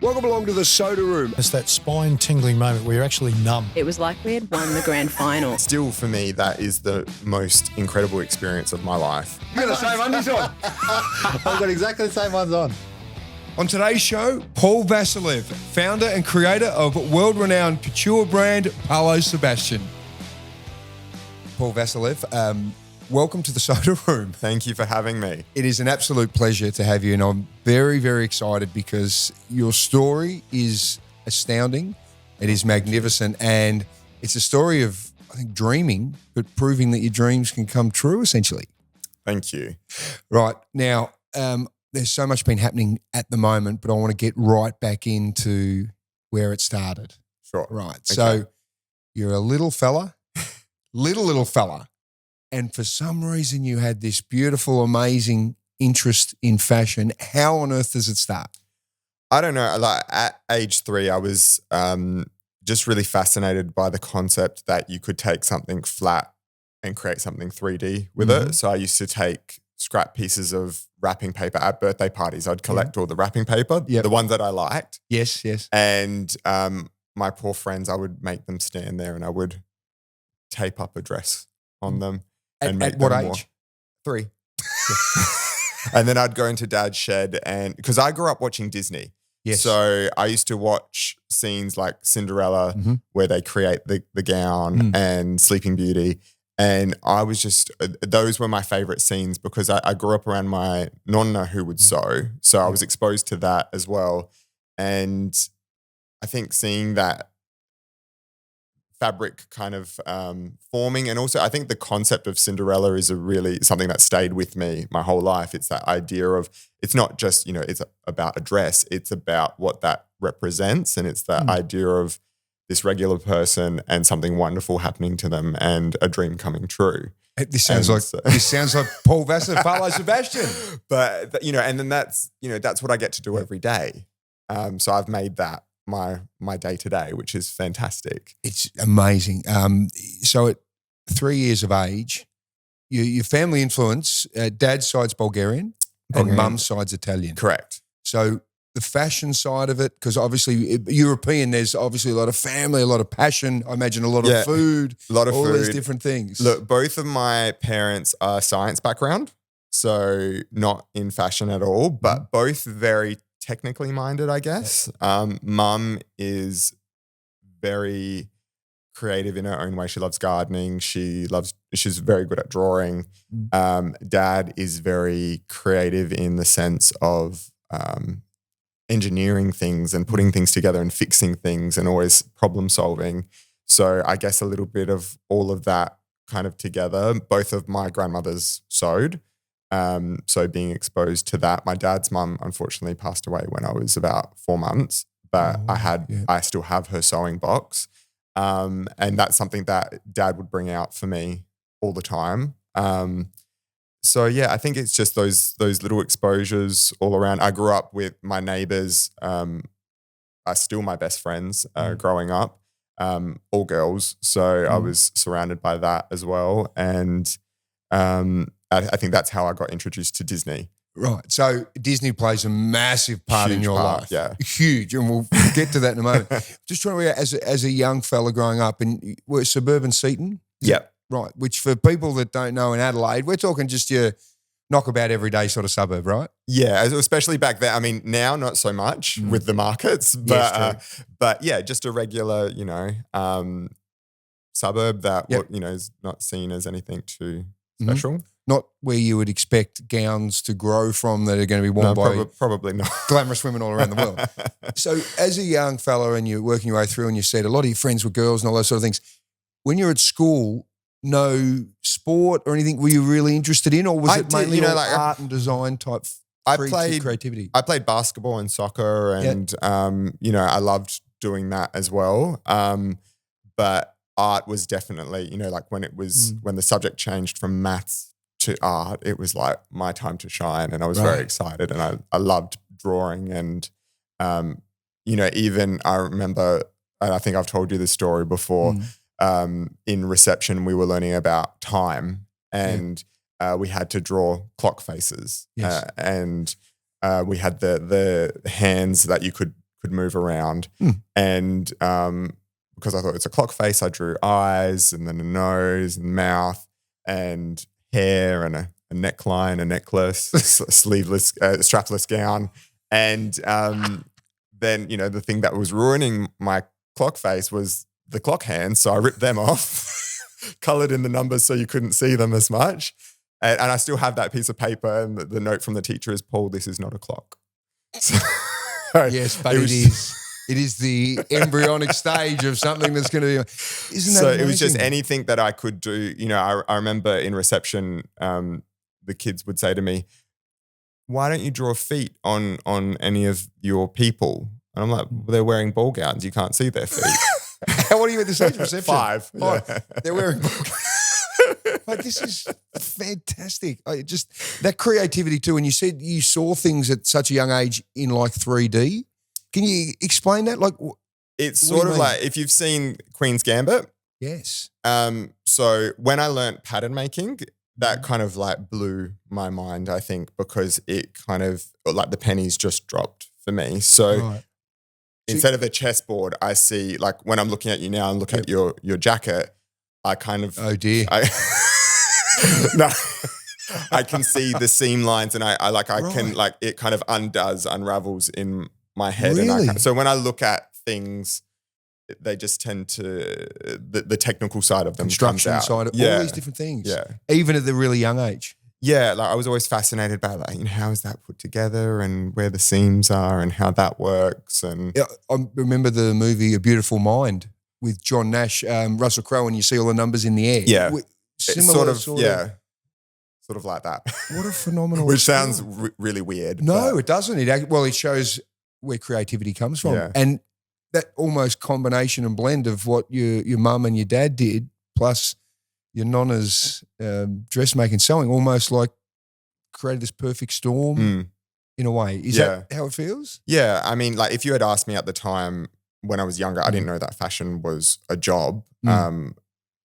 Welcome along to the Soda Room. It's that spine-tingling moment where you're actually numb. It was like we had won the grand final. Still, for me, that is the most incredible experience of my life. You got the same undies on. I've got exactly the same ones on. On today's show, Paul Vasileff, founder and creator of world-renowned couture brand Paulo Sebastian. Paul Vasileff, welcome to the Soda Room. Thank you for having me. It is an absolute pleasure to have you, and I'm very, very excited because your story is astounding. It is magnificent, and it's a story of, I think, dreaming, but proving that your dreams can come true, essentially. Thank you. Right. Now, there's so much been happening at the moment, but I want to get right back into where it started. Sure. Right. Okay. So you're a little fella, little fella, and for some reason you had this beautiful, amazing interest in fashion. How on earth does it start? I don't know. Like at age 3, I was just really fascinated by the concept that you could take something flat and create something 3D with it. So I used to take scrap pieces of wrapping paper at birthday parties. I'd collect all the wrapping paper, the ones that I liked. Yes, yes. And my poor friends, I would make them stand there and I would tape up a dress on them. And At what age? 3. And then I'd go into Dad's shed, and because I grew up watching Disney. Yes. So I used to watch scenes like Cinderella where they create the gown and Sleeping Beauty. And I was just, those were my favorite scenes because I grew up around my nonna who would sew. So I was exposed to that as well. And I think seeing that fabric kind of forming, and also I think the concept of Cinderella is something that stayed with me my whole life. It's that idea of, it's not just, it's about a dress, it's about what that represents. And it's that idea of this regular person and something wonderful happening to them and a dream coming true. This sounds like Paul Vasileff, Paulo Sebastian. But and then that's what I get to do every day. So I've made that my day to day, which is fantastic. It's amazing. So at 3 years of age, your family influence, dad's side's Bulgarian and mum's side's Italian. Correct. So the fashion side of it, because obviously European, there's obviously a lot of family, a lot of passion, I imagine a lot of food, all these different things. Look, both of my parents are science background, so not in fashion at all, but both very technically minded, I guess. Mum is very creative in her own way. She loves gardening. She's very good at drawing. Dad is very creative in the sense of engineering things and putting things together and fixing things and always problem solving. So I guess a little bit of all of that kind of together. Both of my grandmothers sewed. So being exposed to that, my dad's mum unfortunately passed away when I was about 4 months, but I still have her sewing box. And that's something that Dad would bring out for me all the time. So yeah, I think it's just those little exposures all around. I grew up with my neighbors, are still my best friends growing up, all girls. So I was surrounded by that as well. And I think that's how I got introduced to Disney. Right. So Disney plays a massive part in your life. Yeah. Huge. And we'll get to that in a moment. Just trying to figure out, as a young fella growing up, and we're suburban Seaton? Yep. Right. Which for people that don't know, in Adelaide, we're talking just your knockabout everyday sort of suburb, right? Yeah, especially back then. I mean, now not so much with the markets, but but yeah, just a regular, suburb that is not seen as anything too special. Not where you would expect gowns to grow from that are going to be worn by probably not glamorous women all around the world. So as a young fella and you're working your way through, and you said a lot of your friends were girls and all those sort of things, when you're at school, no sport or anything were you really interested in, or was it mainly art and design type creativity? I played basketball and soccer and, I loved doing that as well. But art was definitely, when it was, when the subject changed from maths to art, it was like my time to shine, and I was very excited, and I loved drawing. And, even I remember, and I think I've told you this story before, in reception, we were learning about time, and we had to draw clock faces, and we had the hands that you could could move around. And because I thought it's a clock face, I drew eyes and then a nose and mouth and hair and a neckline, a necklace, a sleeveless, strapless gown. And then, the thing that was ruining my clock face was the clock hands. So I ripped them off, colored in the numbers so you couldn't see them as much. And I still have that piece of paper, and the note from the teacher is, Paul, this is not a clock. So, Yes, but it is the embryonic stage of something that's going to be. Isn't that amazing? It was just anything that I could do. I remember in reception, the kids would say to me, why don't you draw feet on any of your people? And I'm like, well, they're wearing ball gowns. You can't see their feet. How old are you at this age? Reception? 5. Oh, Yeah. they're wearing ball gowns. Like, this is fantastic. Just that creativity too. And you said you saw things at such a young age in like 3D. Can you explain that? Like, It's what do sort you of mean? like if you've seen Queen's Gambit. Yes. So when I learnt pattern making, that kind of like blew my mind, I think, because it kind of like the pennies just dropped for me. So Right. instead of a chessboard, I see, like when I'm looking at you now and look at your jacket, I kind of Oh dear. no, I can see the seam lines, and I can Right. like it kind of unravels in my head. Really? And so when I look at things, they just tend to the technical side of them Construction comes out. side of all these different things. Yeah. Even at the really young age. Yeah, like I was always fascinated by like, how is that put together and where the seams are and how that works. And Yeah, I remember the movie A Beautiful Mind with John Nash, Russell Crowe, and you see all the numbers in the air. Yeah. Similar it's sort of like that. What a phenomenal Which sounds film. really weird. No, but it doesn't. It shows where creativity comes from. Yeah. And that almost combination and blend of what your mum and your dad did, plus your nonna's dressmaking, sewing, almost like created this perfect storm in a way. Is that how it feels? Yeah, I mean, like if you had asked me at the time when I was younger, I didn't know that fashion was a job.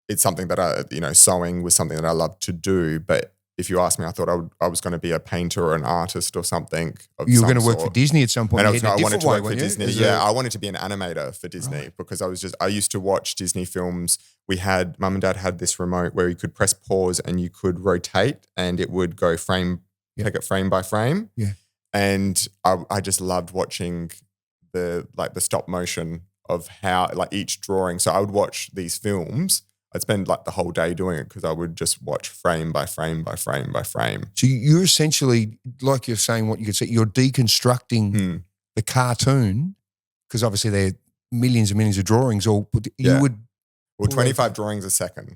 It's something that sewing was something that I loved to do. But if you asked me, I thought I was going to be a painter or an artist or something. You were going to work for Disney at some point. And I wanted to work for Disney. Yeah, I wanted to be an animator for Disney because I used to watch Disney films. Mum and dad had this remote where you could press pause and you could rotate and it would go take it frame by frame. Yeah. And I just loved watching the stop motion of how like each drawing. So I would watch these films. I'd spend like the whole day doing it because I would just watch frame by frame by frame by frame. So you're essentially, like you're saying, what you could say, you're deconstructing the cartoon, because obviously there are millions and millions of drawings all put. Yeah. You would. Well, 25 drawings a second.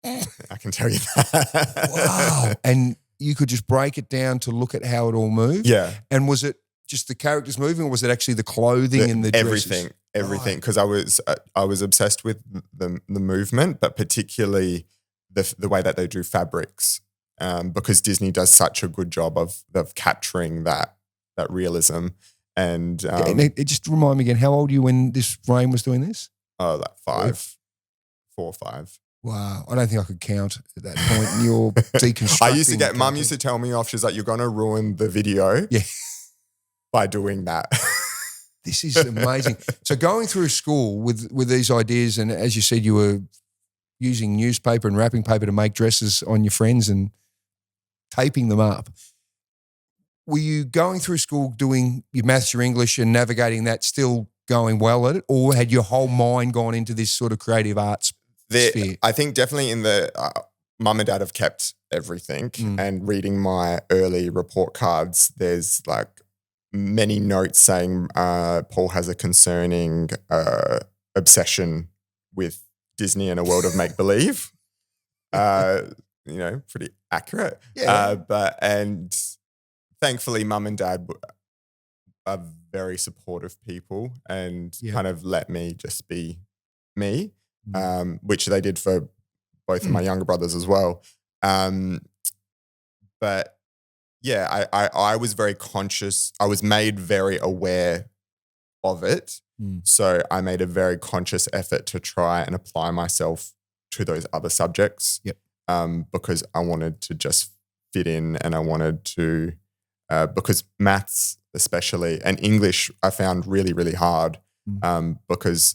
I can tell you that. Wow. And you could just break it down to look at how it all moved. Yeah. And was it just the characters moving, or was it actually the clothing and the dresses? Everything, because I was obsessed with the movement, but particularly the way that they drew fabrics, because Disney does such a good job of capturing that realism. And and it just remind me again, how old are you when this Rain was doing this? Oh, like 4 or 5. Wow, I don't think I could count at that point. And you're deconstructing. I used to get Mum used to tell me off. She's like, "You're going to ruin the video, by doing that." This is amazing. So going through school with these ideas, and as you said, you were using newspaper and wrapping paper to make dresses on your friends and taping them up. Were you going through school doing your maths, your English, and navigating that, still going well at it, or had your whole mind gone into this sort of creative arts sphere? I think definitely in the Mum and Dad have kept everything, and reading my early report cards, there's like many notes saying Paul has a concerning obsession with Disney and a world of make-believe. Pretty accurate. Yeah. And thankfully Mum and Dad are very supportive people and kind of let me just be me, which they did for both of my younger brothers as well. But yeah, I was very conscious. I was made very aware of it. So I made a very conscious effort to try and apply myself to those other subjects. Yep. Because I wanted to just fit in, and I wanted to because maths especially and English I found really, really hard because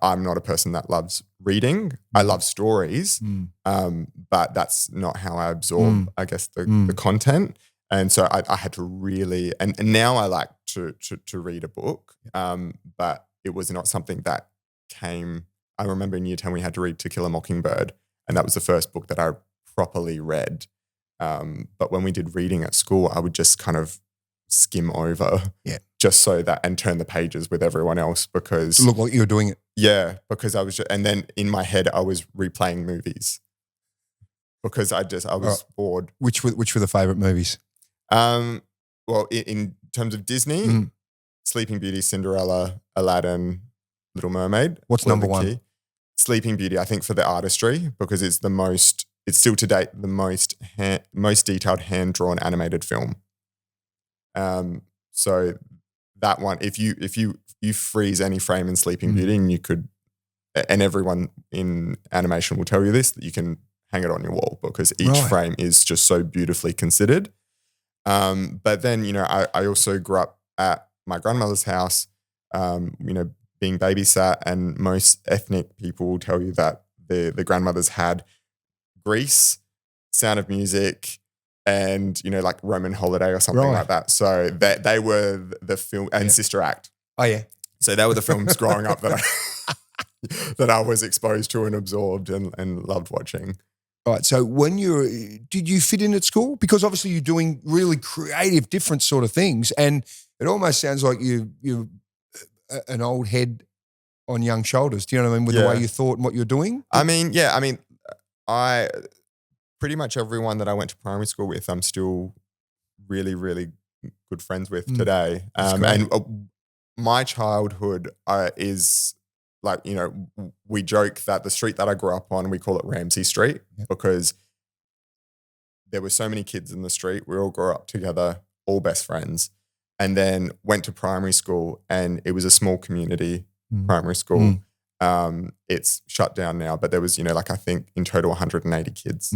I'm not a person that loves reading. I love stories, but that's not how I absorb, I guess, the content. And so I had to really, and now I like to read a book, but it was not something that came. I remember in year 10 we had to read To Kill a Mockingbird, and that was the first book that I properly read. But when we did reading at school, I would just kind of skim over, just so that, and turn the pages with everyone else because Look like you were doing it. Yeah, because I was, and then in my head I was replaying movies because I was bored. Which were the favourite movies? Well, in terms of Disney, Sleeping Beauty, Cinderella, Aladdin, Little Mermaid. What's number one? Sleeping Beauty, I think, for the artistry, because it's still to date the most detailed hand-drawn animated film. So that one, if you freeze any frame in Sleeping Beauty, and you could, and everyone in animation will tell you this, that you can hang it on your wall because each frame is just so beautifully considered. But then, I also grew up at my grandmother's house, being babysat, and most ethnic people will tell you that the grandmothers had Grease, Sound of Music, and, like Roman Holiday or something like that. So they were the film, and Sister Act. Oh, yeah. So they were the films growing up that I was exposed to and absorbed and loved watching. Right. So did you fit in at school? Because obviously you're doing really creative, different sort of things, and it almost sounds like you're an old head on young shoulders. Do you know what I mean? With the way you thought and what you're doing? I pretty much everyone that I went to primary school with, I'm still really, really good friends with today. And my childhood is like, we joke that the street that I grew up on, we call it Ramsey Street because there were so many kids in the street. We all grew up together, all best friends, and then went to primary school, and it was a small community primary school. It's shut down now, but there was, I think in total 180 kids.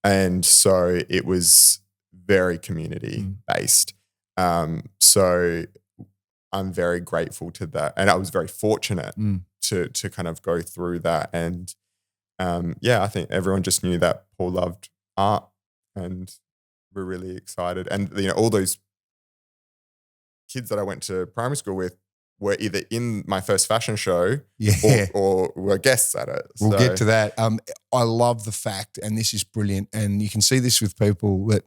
And so it was very community based. So I'm very grateful to that. And I was very fortunate to kind of go through that. And I think everyone just knew that Paul loved art, and we're really excited. And, all those kids that I went to primary school with were either in my first fashion show or were guests at it. We'll get to that. I love the fact, and this is brilliant, and you can see this with people, that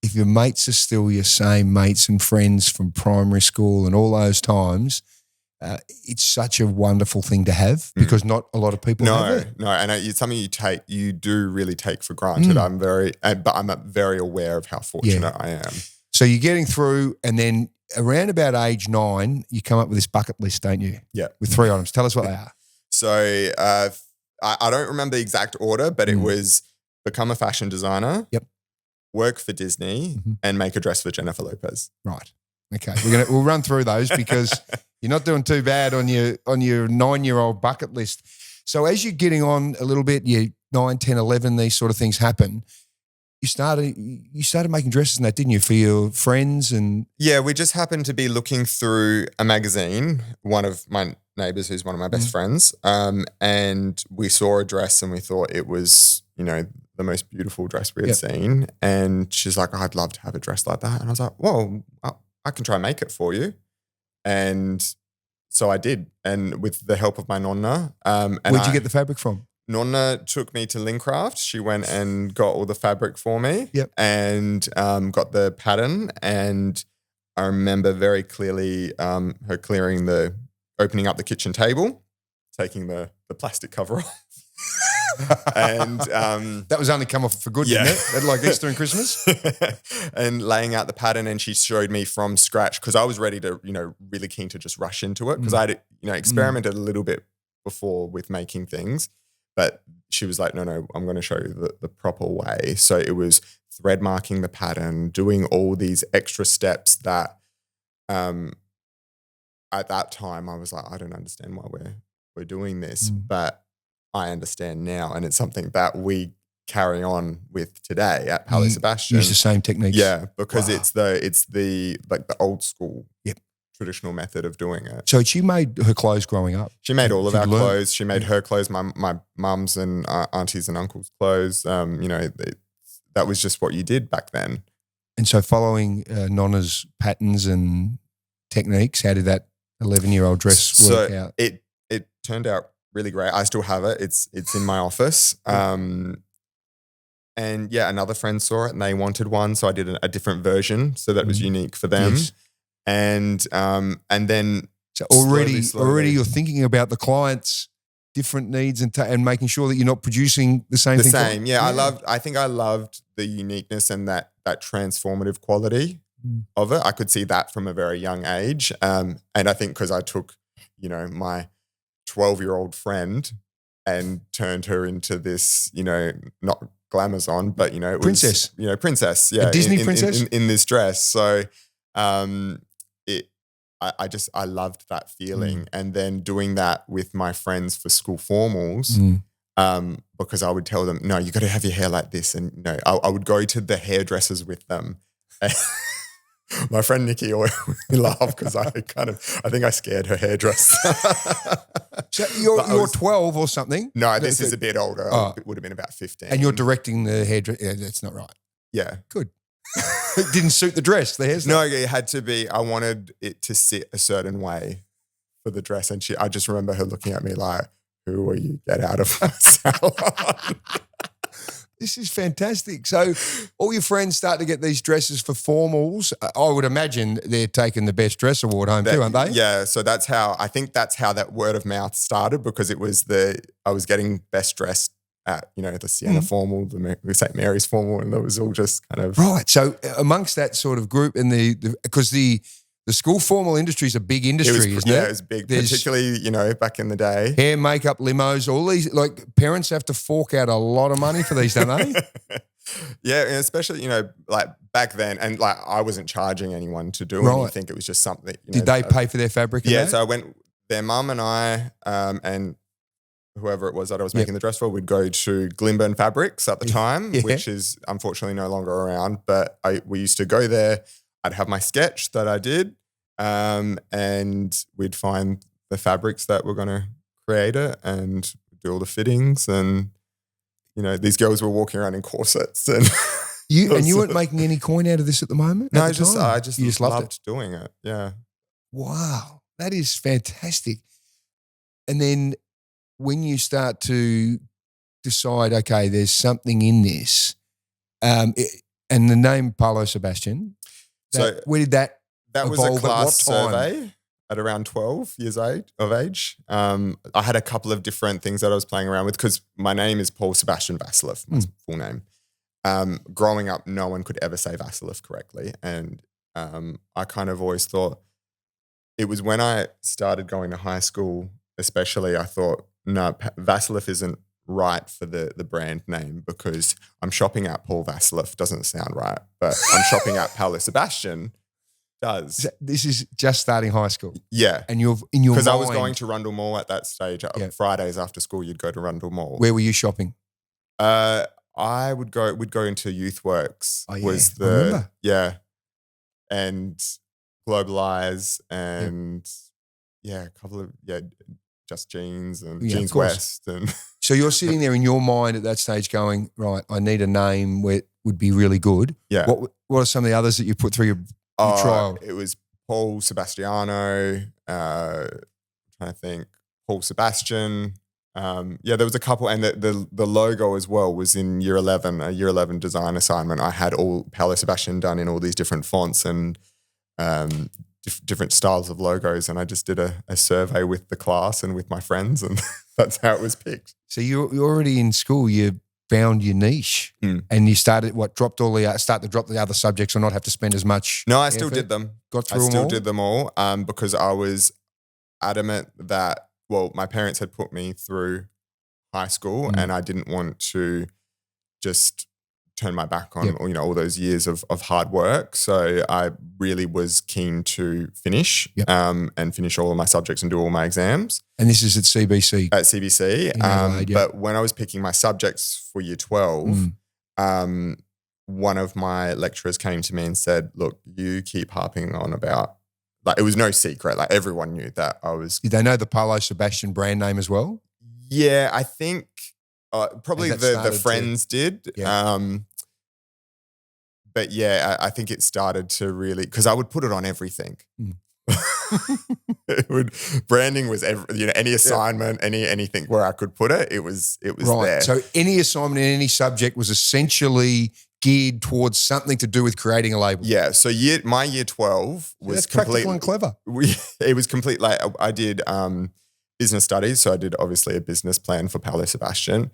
if your mates are still your same mates and friends from primary school and all those times, it's such a wonderful thing to have because not a lot of people have it. No, and it's something you do really take for granted. But I'm very aware of how fortunate I am. So you're getting through, and then around about age 9, you come up with this bucket list, don't you? Yeah. With 3 items. Tell us what they are. So I don't remember the exact order, but it was become a fashion designer, work for Disney, and make a dress for Jennifer Lopez. Right. Okay. We'll run through those because you're not doing too bad on your 9-year-old bucket list. So as you're getting on a little bit, you 9, 10, 11, these sort of things happen. You started making dresses and that, didn't you, for your friends? And yeah, we just happened to be looking through a magazine, one of my neighbors who's one of my best friends, and we saw a dress and we thought it was, the most beautiful dress we had seen. And she's like, I'd love to have a dress like that. And I was like, well, I can try and make it for you. And so I did. And with the help of my nonna. Where'd you get the fabric from? Nonna took me to Lincraft. She went and got all the fabric for me and got the pattern. And I remember very clearly her opening up the kitchen table, taking the plastic cover off. And that was only come off for good, didn't it? Like Easter and Christmas. And laying out the pattern, and she showed me from scratch because I was ready to, really keen to just rush into it because I'd, experimented a little bit before with making things. But she was like, no, I'm going to show you the proper way. So it was thread marking the pattern, doing all these extra steps that at that time I was like, I don't understand why we're doing this, but I understand now. And it's something that we carry on with today at Paulo Sebastian. Use the same techniques. Yeah, because Wow. it's the like the old school traditional method of doing it. So she made her clothes growing up. She made all of She'd our learn. clothes. She made her clothes, my mum's and aunties and uncles' clothes. That was just what you did back then. And so following Nonna's patterns and techniques, how did that 11-year-old dress work out? It turned out really great. I still have it. It's in my office. And yeah, another friend saw it and they wanted one, so I did a different version so that was unique for them. Yes. And then So already slowly. you're thinking about the client's different needs and making sure that you're not producing the same The thing. same, yeah. I think I loved the uniqueness and that transformative quality of it. I could see that from a very young age. And I think because I took, my 12-year-old friend and turned her into this, not glamazon, but it was, Princess. Princess, yeah. A Disney princess? In this dress. So I loved that feeling. And then doing that with my friends for school formals, because I would tell them, no, you got to have your hair like this. And I would go to the hairdressers with them. My friend Nikki always laughed because I think I scared her hairdresser. So you're 12 or something? No, this is a bit older. Oh. It would have been about 15. And you're directing the hairdresser. Yeah, that's not right. Yeah. Good. It didn't suit the dress, the hairstyle. No, it had to be, I wanted it to sit a certain way for the dress. And I just remember her looking at me like, who are you? Get out of my salon. This is fantastic. So all your friends start to get these dresses for formals. I would imagine they're taking the best dress award home too, aren't they? Yeah. So I think that's how that word of mouth started, because it was I was getting best dressed at, the Sienna formal, the St. Mary's formal, and it was all just kind of. Right. So amongst that sort of group because the school formal industry is a big industry, isn't it? Yeah, it was big, particularly, back in the day. Hair, makeup, limos, all these, like parents have to fork out a lot of money for these, don't they? Yeah, and especially, like back then, and like I wasn't charging anyone to do anything. It was just something. Did they pay for their fabric? Yeah, so I went, their mum and I, and whoever it was that I was making the dress for, would go to Glimburn Fabrics at the time, which is unfortunately no longer around, but we used to go there. I'd have my sketch that I did, and we'd find the fabrics that were going to create it and do all the fittings. And, these girls were walking around in corsets. And you weren't making any coin out of this at the moment? No, at I the just time? You just loved doing it. Yeah. Wow. That is fantastic. And then when you start to decide, okay, there's something in this, and the name Paulo Sebastian, where did that was a evolve? class At what time? survey at around 12 years of age. I had a couple of different things that I was playing around with because my name is Paulo Sebastian Vasileff, my full name. Growing up, no one could ever say Vasileff correctly. And I kind of always thought, it was when I started going to high school, especially, I thought, no, Vasileff isn't right for the brand name, because I'm shopping at Paul Vasileff, doesn't sound right, but I'm shopping at Paulo Sebastian, does. This is just starting high school. Yeah. And you're in your mind. Because I was going to Rundle Mall at that stage. Fridays after school, you'd go to Rundle Mall. Where were you shopping? I would go into Youthworks. Oh, yeah. Was I remember. And Globalize and a couple of Just Jeans and Yeah, of Jeans course. West. And So you're sitting there in your mind at that stage going, right, I need a name where it would be really good. yeah. What are some of the others that you put through your trial? It was Paulo Sebastiano, trying to think, Paulo Sebastian. There was a couple, and the logo as well was in year 11, a year 11 design assignment. I had all Paulo Sebastian done in all these different fonts and different styles of logos, and I just did a survey with the class and with my friends, and that's how it was picked. So you're already in school, you found your niche and you started, drop the other subjects or not have to spend as much. No, I still effort? did them. Got through I them still all? did them all because I was adamant that, my parents had put me through high school and I didn't want to just turn my back on all those years of hard work. So I really was keen to finish and finish all of my subjects and do all my exams. And this is at CBC? At CBC. But when I was picking my subjects for year 12, one of my lecturers came to me and said, look, you keep harping on about, like, it was no secret. Like, everyone knew that I was. Did they know the Paulo Sebastian brand name as well? Yeah, I think probably the friends did. Yeah. But yeah, I think it started to really, because I would put it on everything. Branding was any assignment, anything where I could put it, it was right. there. So any assignment in any subject was essentially geared towards something to do with creating a label. Yeah. So my year 12 was that's practical and clever. It was complete. Like, I did business studies, so I did obviously a business plan for Paulo Sebastian.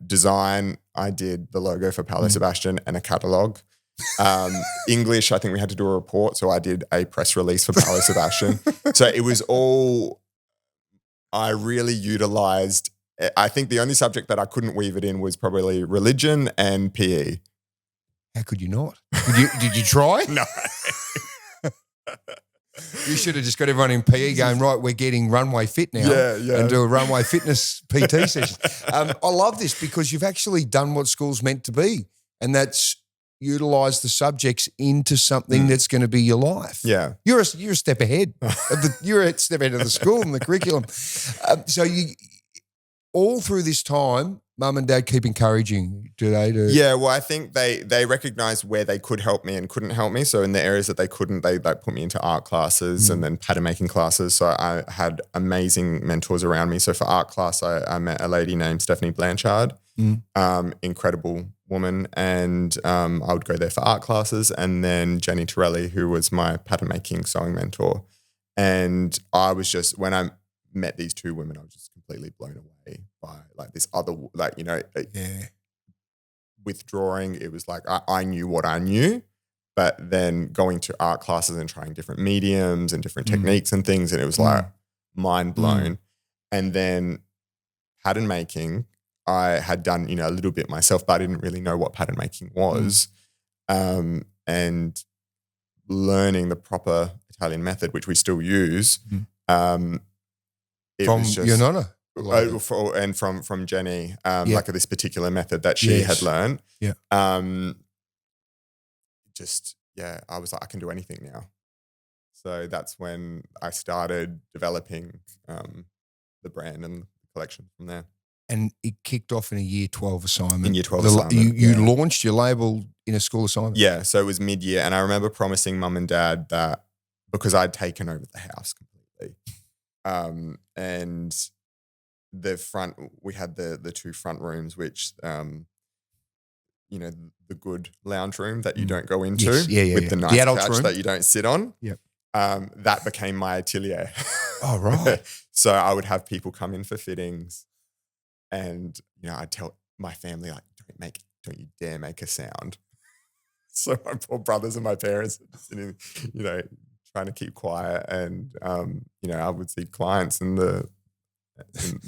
Design, I did the logo for Paulo Sebastian and a catalogue. English, I think we had to do a report, so I did a press release for Paulo Sebastian. So it was all, I really utilised, I think the only subject that I couldn't weave it in was probably religion and PE. How could you not? Did you try? No. You should have just got everyone in PE going, right, we're getting runway fit now. Yeah. And do a runway fitness PT session. I love this because you've actually done what school's meant to be, and that's utilise the subjects into something that's going to be your life. Yeah. You're a step ahead. You're a step ahead of the school and the curriculum. So you, all through this time, Mum and Dad keep encouraging, do they? Yeah, well, I think they recognised where they could help me and couldn't help me. So in the areas that they couldn't, they put me into art classes and then pattern making classes. So I had amazing mentors around me. So for art class, I met a lady named Stephanie Blanchard, incredible woman, and I would go there for art classes. And then Jenny Torelli, who was my pattern making sewing mentor. And I was just, when I met these two women, I was just completely blown away by like this other, like, withdrawing. It was like I knew what I knew, but then going to art classes and trying different mediums and different techniques and things, and it was like mind blown. And then pattern making, I had done, a little bit myself, but I didn't really know what pattern making was. And learning the proper Italian method, which we still use. From your nonna? And from Jenny, like this particular method that she had learned. Yeah. I was like, I can do anything now. So that's when I started developing the brand and the collection from there. And it kicked off in a year 12 assignment. In year 12 assignment. You launched your label in a school assignment? Yeah, so it was mid-year, and I remember promising Mum and Dad that, because I'd taken over the house completely, and the front, we had the two front rooms, which, the good lounge room that you don't go into with the nice couch room that you don't sit on. Yep. That became my atelier. Oh, right. So I would have people come in for fittings, and I'd tell my family, like, don't you dare make a sound. So my poor brothers and my parents are sitting, trying to keep quiet, and I would see clients and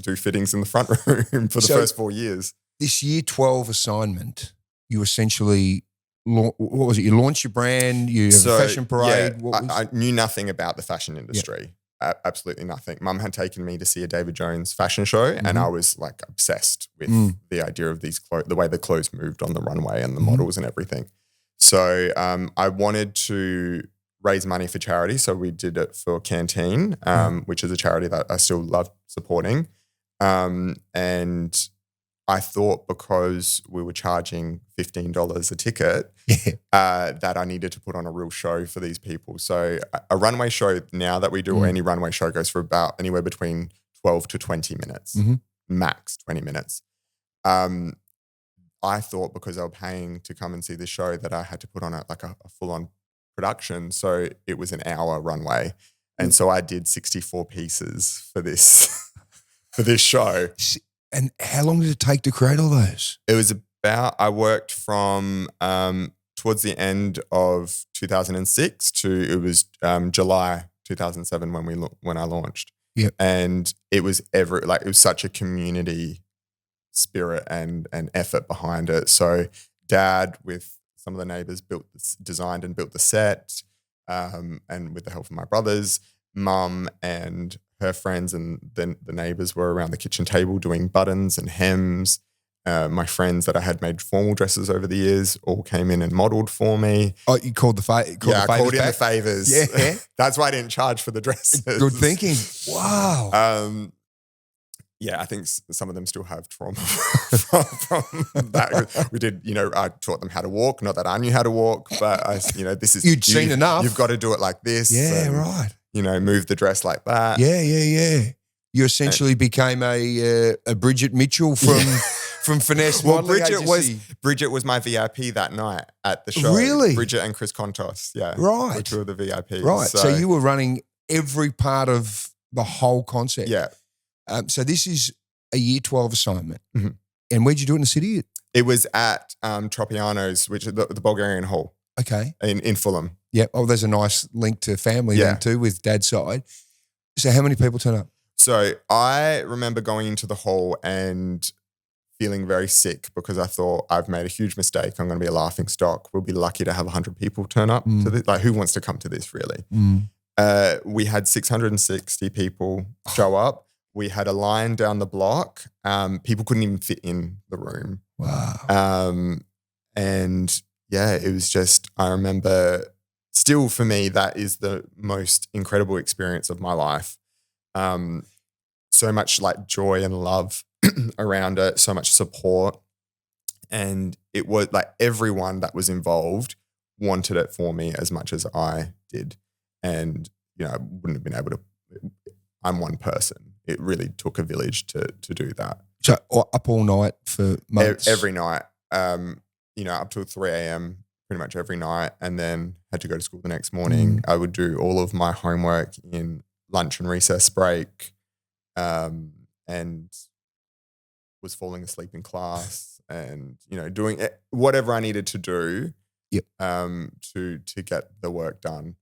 do fittings in the front room for the first 4 years. This year 12 assignment, you essentially, what was it? You launched your brand, you have a fashion parade. Yeah, I knew nothing about the fashion industry. Absolutely nothing. Mum had taken me to see a David Jones fashion show, and I was like obsessed with the idea of these clothes, the way the clothes moved on the runway and the models and everything. So I wanted to raise money for charity. So we did it for Canteen, which is a charity that I still love supporting. And I thought, because we were charging $15 a ticket, that I needed to put on a real show for these people. So a runway show now that we do, or any runway show, goes for about anywhere between 12 to 20 minutes, max 20 minutes. I thought, because they were paying to come and see this show, that I had to put on a full-on production. So it was an hour runway. And so I did 64 pieces for this show. And how long did it take to create all those? It was I worked from towards the end of 2006 to, it was July 2007 when I launched. Yep. And it was it was such a community spirit and effort behind it. So Dad, with some of the neighbors, designed and built the set, and with the help of my brothers. Mum and her friends and then the neighbors were around the kitchen table doing buttons and hems. My friends that I had made formal dresses over the years all came in and modelled for me. Oh, you called the I called in the favours. Yeah. That's why I didn't charge for the dresses. Good thinking. Wow. Yeah, I think some of them still have trauma from that. We did, I taught them how to walk. Not that I knew how to walk, but this is You'd seen enough. You've got to do it like this. Yeah, and, right. Move the dress like that. Yeah. You essentially became a Bridget Mitchell from Finesse Well, Modelling. Bridget was my VIP that night at the show. Really? Bridget and Chris Kontos. Yeah. Right. The two of the VIPs. Right. So you were running every part of the whole concept. Yeah. So this is a year 12 assignment. Mhm. And where'd you do it in the city? It was at Tropiano's, which is the Bulgarian Hall Okay. in Fulham. Yeah. Oh, there's a nice link to family Yeah. then too with Dad's side. So how many people turn up? So I remember going into the hall and feeling very sick because I thought I've made a huge mistake. I'm going to be a laughing stock. We'll be lucky to have 100 people turn up to this. Like, who wants to come to this really? We had 660 people show up. We had a line down the block. People couldn't even fit in the room. Wow. And yeah, it was just, I remember still for me, that is the most incredible experience of my life. So much like joy and love around it, so much support. And it was like everyone that was involved wanted it for me as much as I did. And, I wouldn't have been able to, I'm one person. It really took a village to do that. So up all night for months? Every night, up till 3 a.m. pretty much every night, and then had to go to school the next morning. I would do all of my homework in lunch and recess break, and was falling asleep in class and, doing whatever I needed to do to get the work done.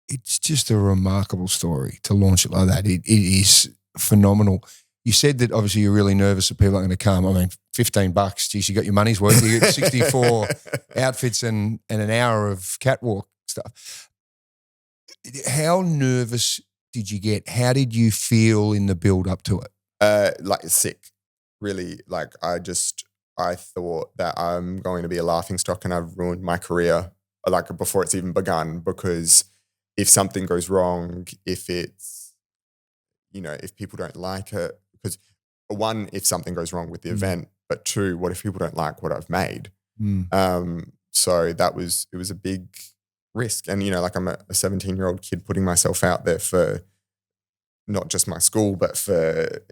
It's just a remarkable story to launch it like that. It is phenomenal. You said that obviously you're really nervous that people aren't going to come. I mean, $15, geez, you got your money's worth. You get 64 outfits and an hour of catwalk stuff. How nervous did you get? How did you feel in the build up to it? Like sick, really. Like I thought that I'm going to be a laughing stock and I've ruined my career, like before it's even begun, because if something goes wrong, if it's, if people don't like it, because one, if something goes wrong with the event, but two, what if people don't like what I've made? So it was a big risk. And, like I'm a 17-year-old kid putting myself out there for not just my school, but for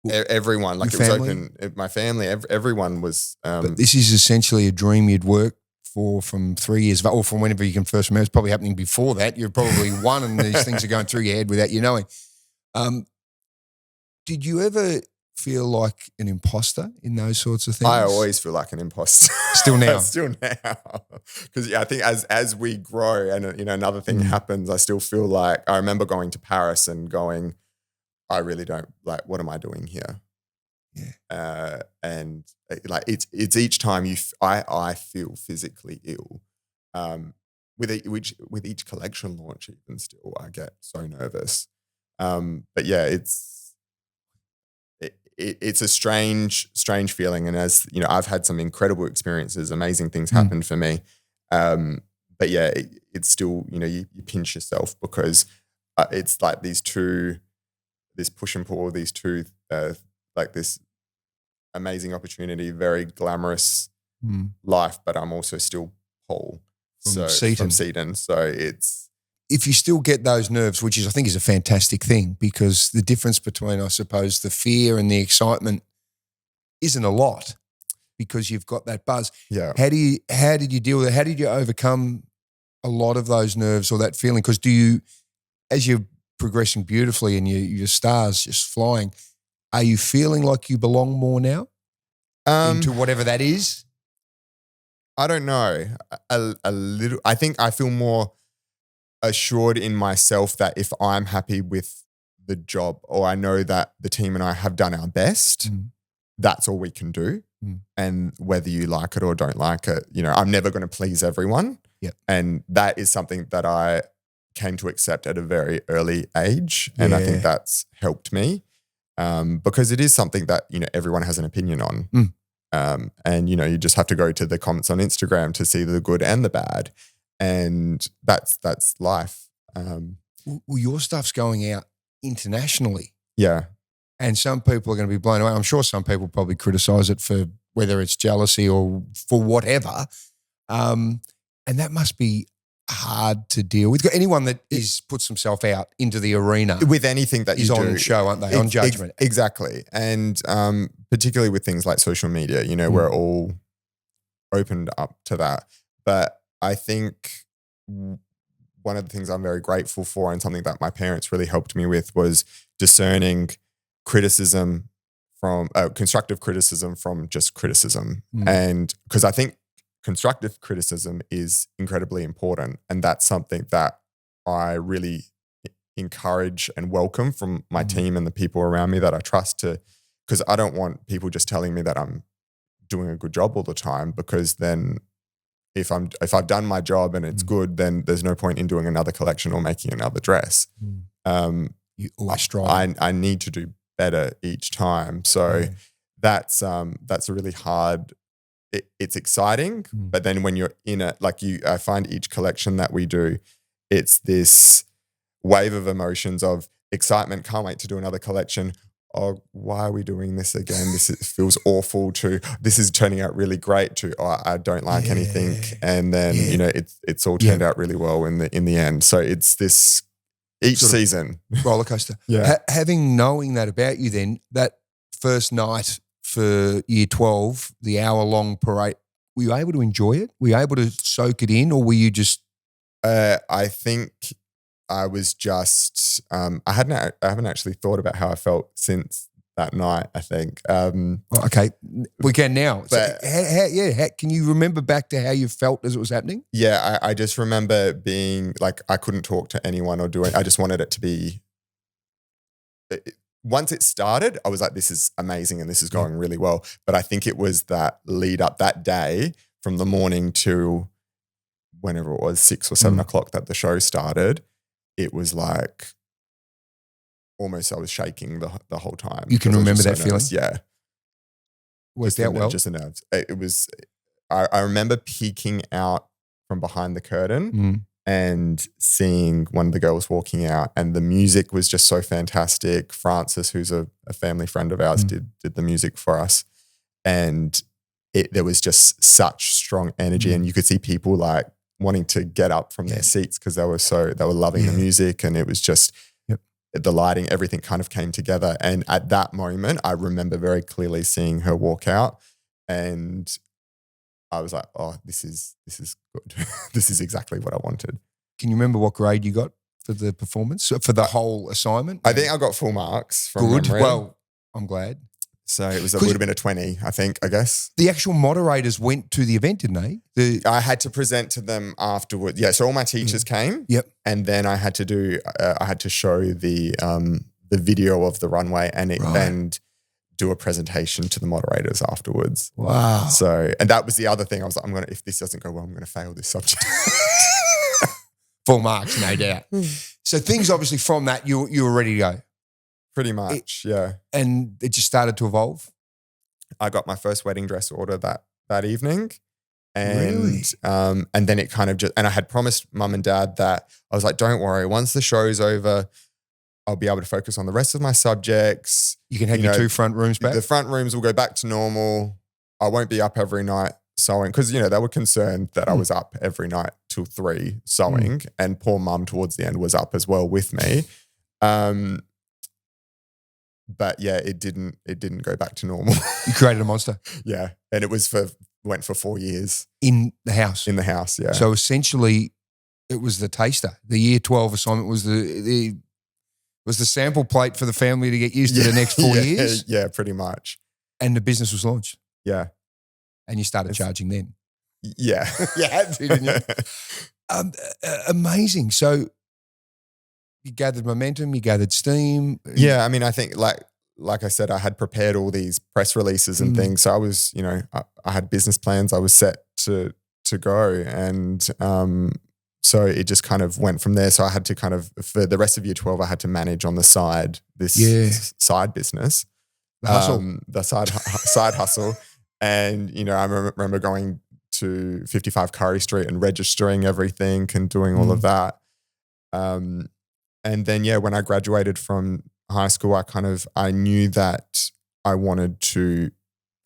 everyone. Like it was open, my family, everyone was. But this is essentially a dream you'd worked for from 3 years, or from whenever you can first remember. It's probably happening before that. You're probably one and these things are going through your head without you knowing. Did you ever feel like an imposter in those sorts of things? I always feel like an imposter. Still now? Still now. Because I think as we grow and, another thing happens, I still feel like, I remember going to Paris and going, I really don't, like, what am I doing here? Yeah. And like, it's each time I feel physically ill. With each collection launch, even still, I get so nervous. But yeah, it's a strange feeling. And as I've had some incredible experiences, amazing things happened for me. But yeah, it's still, you pinch yourself because it's like this push and pull, these two, like this amazing opportunity, very glamorous life, but I'm also still Paul from Seaton. So it's, if you still get those nerves, which I think is a fantastic thing, because the difference between, I suppose, the fear and the excitement isn't a lot because you've got that buzz. Yeah. How did you deal with it? How did you overcome a lot of those nerves or that feeling? Because as you're progressing beautifully and your stars just flying, are you feeling like you belong more now into whatever that is? I don't know. A little. I think I feel more assured in myself that if I'm happy with the job, or I know that the team and I have done our best, that's all we can do. and whether you like it or don't like it, I'm never going to please everyone. Yep. And that is something that I came to accept at a very early age. And I Yeah. think that's helped me because it is something that, everyone has an opinion on. And, you just have to go to the comments on Instagram to see the good and the bad. And that's life. Well, your stuff's going out internationally. Yeah. And some people are going to be blown away. I'm sure some people probably criticize it for whether it's jealousy or for whatever. And that must be hard to deal with. Anyone that puts himself out into the arena With anything that is you on do. show, aren't they? On judgment. Exactly. And particularly with things like social media, we're all opened up to that. But I think one of the things I'm very grateful for and something that my parents really helped me with was discerning criticism from constructive criticism from just criticism. And because I think constructive criticism is incredibly important. And that's something that I really encourage and welcome from my team and the people around me that I trust because I don't want people just telling me that I'm doing a good job all the time, because then if I've done my job and it's good, then there's no point in doing another collection or making another dress. You always strive. I need to do better each time. So that's a really hard. It's exciting, but then when you're in it, I find each collection that we do, it's this wave of emotions of excitement, can't wait to do another collection. Oh, why are we doing this again? Feels awful. To this is turning out really great. To I don't like anything, and then it's all turned out really well in the end. So it's this each season roller coaster. Knowing that about you, then that first night for year 12, the hour-long parade, were you able to enjoy it? Were you able to soak it in, or were you just? I think I was just. I haven't actually thought about how I felt since that night. I think. Okay, we can now. But how, can you remember back to how you felt as it was happening? Yeah, I just remember being like I couldn't talk to anyone or do it. I just wanted it to be. Once it started, I was like, this is amazing and this is going really well. But I think it was that lead up that day from the morning to whenever it was 6 or 7 o'clock that the show started. It was like almost I was shaking the whole time. You can remember that feeling? Yeah. Worked out well? Just the nerves. It was, I remember peeking out from behind the curtain and seeing one of the girls walking out, and the music was just so fantastic. Francis, who's a family friend of ours, did the music for us. And there was just such strong energy, and you could see people like wanting to get up from their seats because they were loving the music, and it was just the lighting, everything kind of came together. And at that moment, I remember very clearly seeing her walk out, and I was like, oh, this is good. This is exactly what I wanted. Can you remember what grade you got for the performance, for the whole assignment? I think I got full marks from Good. memory. Well, I'm glad. So it would have been a 20, I think, I guess. The actual moderators went to the event, didn't they? I had to present to them afterwards. Yeah, so all my teachers came. Yep. And then I had to show the video of the runway and do a presentation to the moderators afterwards. Wow. So, and that was the other thing. I was like, if this doesn't go well, I'm going to fail this subject. Full marks, no doubt. So things obviously from that, you were ready to go. Pretty much, yeah. And it just started to evolve? I got my first wedding dress order that evening. And Really? And then it kind of and I had promised mum and dad that I was like, don't worry, once the show's over, I'll be able to focus on the rest of my subjects. You can have your 2 front rooms back? The front rooms will go back to normal. I won't be up every night sewing because, they were concerned that I was up every night till 3 sewing, and poor mum towards the end was up as well with me. But yeah, it didn't go back to normal. You created a monster? Yeah. And it went for 4 years. In the house? In the house, yeah. So essentially it was the taster. The year 12 assignment was the sample plate for the family to get used to the next 4 years? Yeah, pretty much. And the business was launched? Yeah. And you started charging then? Yeah. Yeah, didn't you? Amazing. So you gathered momentum, you gathered steam. Yeah, I mean, I think like like I said, I had prepared all these press releases and things. So I was, I had business plans. I was set to go. And so it just kind of went from there. So I had to kind of, for the rest of year 12, I had to manage on the side, this side business. The hustle. The side hustle. And, I remember going to 55 Curry Street and registering everything and doing all of that. And then, when I graduated from high school, I knew that I wanted to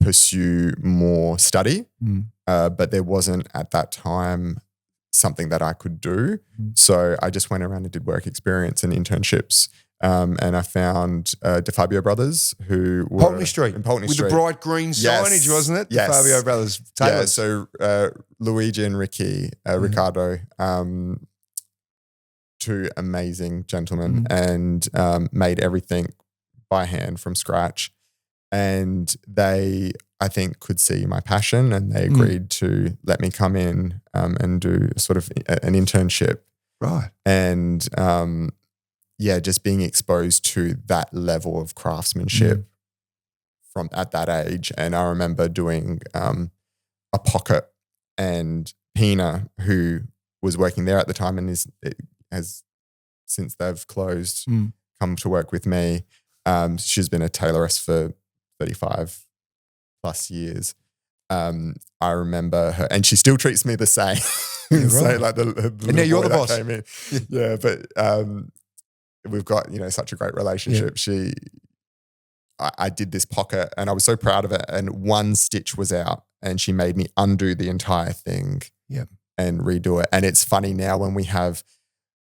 pursue more study, but there wasn't at that time something that I could do. So I just went around and did work experience and internships. And I found DeFabio Brothers, who were Pulteney Street. In Pulteney With Street. the bright green signage, wasn't it? Yes. DeFabio Brothers. Yeah, Taylors. so Luigi and Ricardo, two amazing gentlemen, and made everything by hand from scratch. And they, I think, could see my passion, and they agreed to let me come in and do sort of an internship. Right. And just being exposed to that level of craftsmanship from at that age. And I remember doing a pocket, and Pina, who was working there at the time and has since they've closed, come to work with me. She's been a tailoress for 35 plus years. I remember her, and she still treats me the same. Yeah, So right. like the And now you're the boy that boss. came in. Yeah, but we've got such a great relationship. I did this pocket, and I was so proud of it. And one stitch was out, and she made me undo the entire thing, and redo it. And it's funny now when we have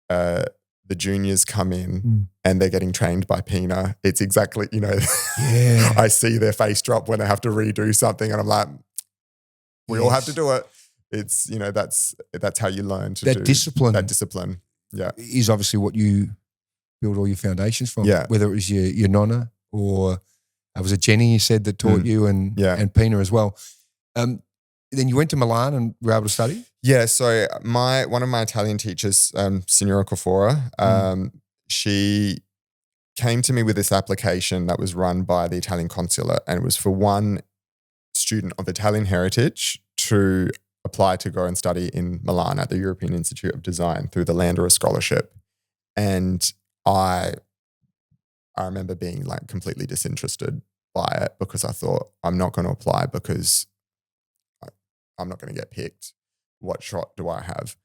the juniors come in and they're getting trained by Pina. It's exactly, I see their face drop when they have to redo something, and I'm like, we all have to do it. It's, that's how you learn to do discipline. That discipline. Yeah. Is obviously what you build all your foundations from. Yeah. Whether it was your nonna or it was a Jenny you said that taught you and Pina as well. Then you went to Milan and were able to study? Yeah, so one of my Italian teachers, Signora Cofora, she came to me with this application that was run by the Italian consulate, and it was for one student of Italian heritage to apply to go and study in Milan at the European Institute of Design through the Landera Scholarship. And I remember being like completely disinterested by it, because I thought, I'm not going to apply because I'm not going to get picked. What shot do I have?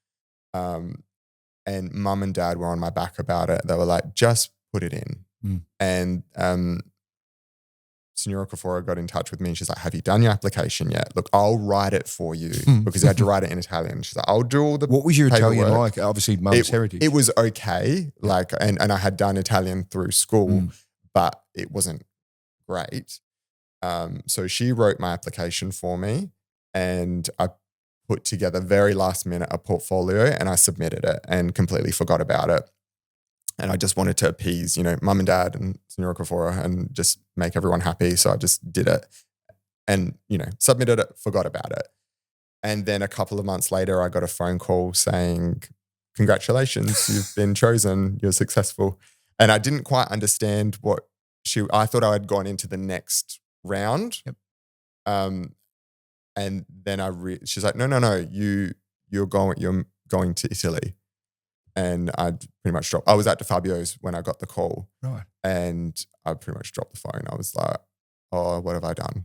And mum and dad were on my back about it. They were like, just put it in. And Signora Cofora got in touch with me, and she's like, have you done your application yet? Look, I'll write it for you, because I had to write it in Italian. She's like, I'll do all the What was your paperwork. Italian like? Obviously, mum's heritage. It was okay. Like, and I had done Italian through school, but it wasn't great. So she wrote my application for me, and I put together very last minute a portfolio, and I submitted it and completely forgot about it. And I just wanted to appease, mum and dad and Signora Cofora and just make everyone happy. So I just did it and, submitted it, forgot about it. And then a couple of months later, I got a phone call saying, congratulations, you've been chosen, you're successful. And I didn't quite understand I thought I had gone into the next round. Yep. And then she's like, no, you're going to Italy. And I pretty much dropped. I was at DeFabio's when I got the call. Right. And I pretty much dropped the phone. I was like, oh, what have I done?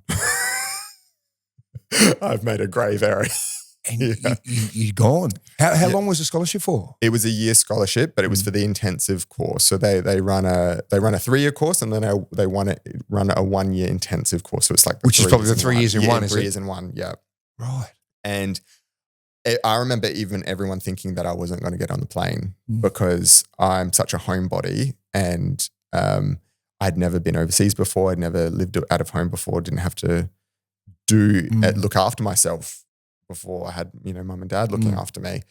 I've made a grave error. And you're gone. How long was the scholarship for? It was a year scholarship, but it was for the intensive course. So they run a 3-year course, and then they run a 1-year intensive course. So it's like which is probably the 3 years in one, is it? 3 years in one, yeah. Right. And I remember even everyone thinking that I wasn't going to get on the plane because I'm such a homebody, and I'd never been overseas before. I'd never lived out of home before. Didn't have to look after myself before. I had, mum and dad looking after me.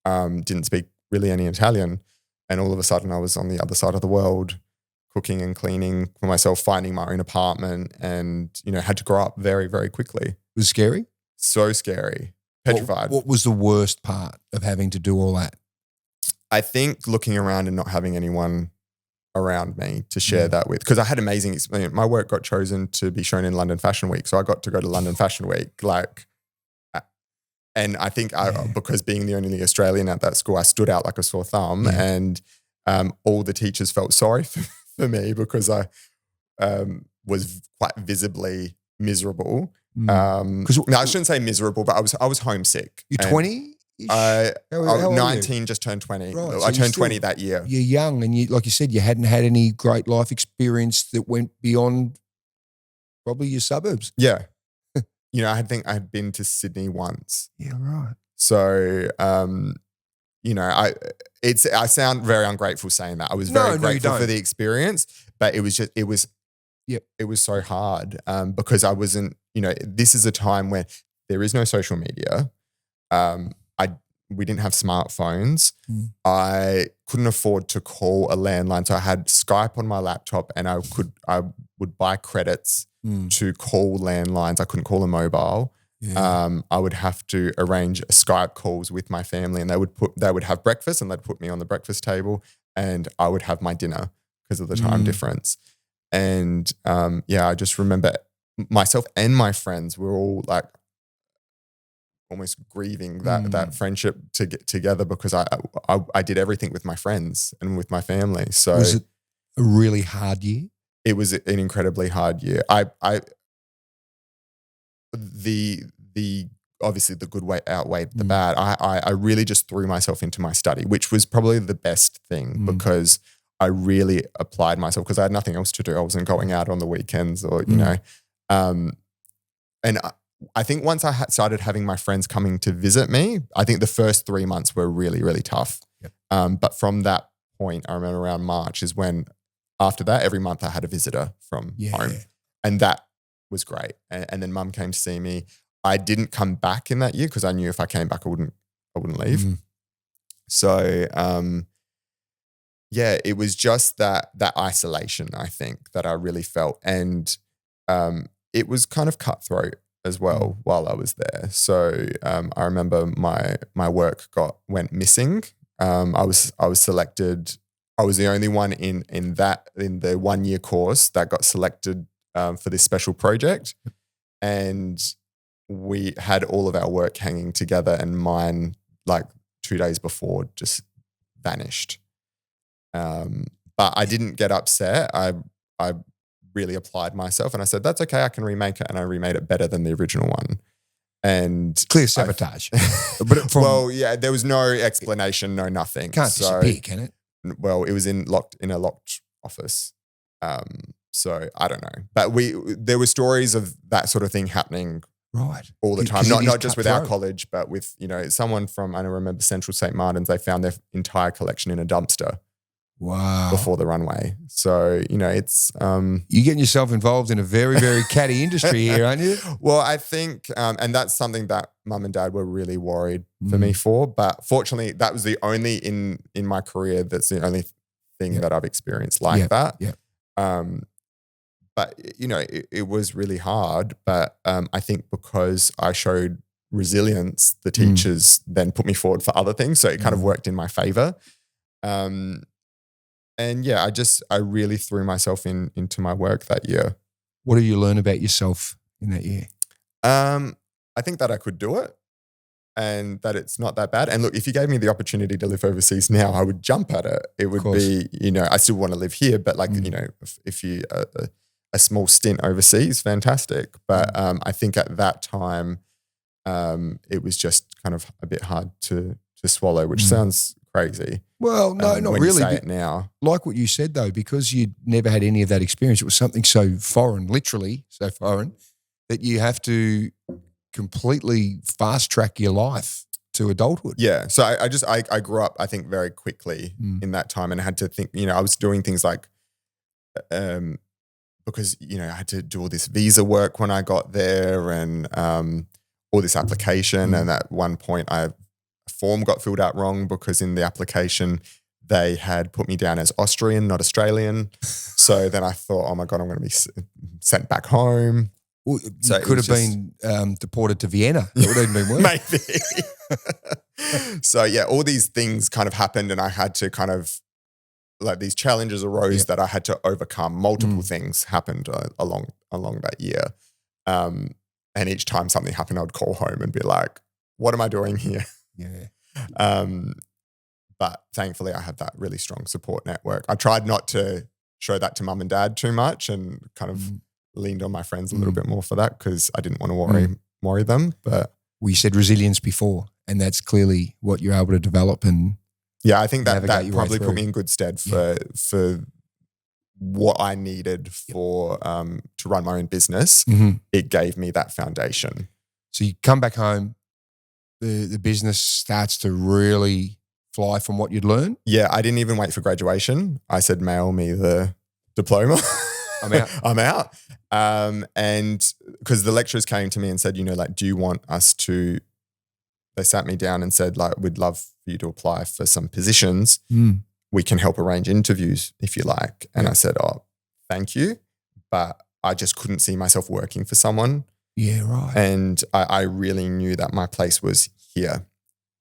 Didn't speak really any Italian. And all of a sudden I was on the other side of the world, cooking and cleaning for myself, finding my own apartment, and, had to grow up very, very quickly. Was it scary? So scary. Petrified. What was the worst part of having to do all that? I think looking around and not having anyone around me to share that with, because I had amazing experience. My work got chosen to be shown in London Fashion Week, so I got to go to London Fashion Week, and I think because being the only Australian at that school, I stood out like a sore thumb, and all the teachers felt sorry for me because I was quite visibly miserable. No, I shouldn't say miserable, but I was homesick. You're 20? I How was old are 19, just turned 20. Right, I so turned 20 that year. You're young, and you, like you said, you hadn't had any great life experience that went beyond probably your suburbs. Yeah. I think I had been to Sydney once. Yeah, right. So, I sound very ungrateful saying that. I was very grateful for the experience, but it was so hard because I wasn't, this is a time when there is no social media. We didn't have smartphones. I couldn't afford to call a landline. So I had Skype on my laptop, and I would buy credits to call landlines. I couldn't call a mobile. Yeah. I would have to arrange Skype calls with my family, and they would have breakfast, and they'd put me on the breakfast table, and I would have my dinner because of the time difference. And I just remember myself and my friends were all like almost grieving that friendship to get together, because I did everything with my friends and with my family. So was it a really hard year? It was an incredibly hard year. The obviously the good way outweighed the bad. I really just threw myself into my study, which was probably the best thing because I really applied myself, because I had nothing else to do. I wasn't going out on the weekends or, and I think once I started having my friends coming to visit me, I think the first 3 months were really, really tough. Yep. But from that point, I remember around March is when, after that, every month I had a visitor from home. And that was great. And then Mum came to see me. I didn't come back in that year because I knew if I came back, I wouldn't leave. So, it was just that isolation, I think, that I really felt. And it was kind of cutthroat as well while I was there. So I remember my work went missing. I was selected. I was the only one in the 1 year course that got selected for this special project, and we had all of our work hanging together, and mine, like 2 days before, just vanished. But I didn't get upset. I really applied myself, and I said, that's okay, I can remake it. And I remade it better than the original one. And clear sabotage. There was no explanation, no nothing. Can't disappear, can it? Well, it was in a locked office. So I don't know. But there were stories of that sort of thing happening all the time. Not just with our college, but with, someone from, I remember Central St. Martin's, they found their entire collection in a dumpster. Wow. Before the runway. So, it's... You're getting yourself involved in a very, very catty industry here, aren't you? Well, I think, and that's something that Mum and Dad were really worried for me for. But fortunately, that was the only, in my career, that's the only thing that I've experienced like that. Yeah. But, it was really hard. But I think because I showed resilience, the teachers then put me forward for other things. So it kind of worked in my favor. And I really threw myself into my work that year. What did you learn about yourself in that year? I think that I could do it, and that it's not that bad. And look, if you gave me the opportunity to live overseas now, I would jump at it. It would be, I still want to live here, but if you a small stint overseas, fantastic. But I think at that time, it was just kind of a bit hard to swallow, which sounds crazy. Well, no, not when really. You say it now. Like what you said, though, because you'd never had any of that experience, it was something so foreign, literally so foreign, that you have to completely fast track your life to adulthood. Yeah. So I grew up, I think, very quickly in that time, and I had to think, I was doing things like, because, I had to do all this visa work when I got there, and all this application. And at one point a form got filled out wrong, because in the application they had put me down as Austrian, not Australian. So then I thought, oh my God, I'm going to be sent back home. Well, so you could have been deported to Vienna. That would have been worse. Maybe. So all these things kind of happened, and I had to kind of like these challenges arose that I had to overcome. Multiple things happened along that year. And each time something happened, I would call home and be like, what am I doing here? Yeah. But thankfully I had that really strong support network. I tried not to show that to mum and dad too much and kind of leaned on my friends a little bit more for that because I didn't want to worry them. But we said resilience before, and that's clearly what you're able to develop. And yeah, I think that navigate your way probably put through. me in good stead for what I needed for to run my own business. It gave me that foundation. So you come back home, the business starts to really fly from what you'd learned. Yeah, I didn't even wait for graduation. I said, mail me the diploma. I'm out. I'm out. And because the lecturers came to me and said, do you want us to, they sat me down and said, like, we'd love for you to apply for some positions. We can help arrange interviews if you like. And I said, oh, thank you. But I just couldn't see myself working for someone. Yeah, right. And I really knew that my place was here.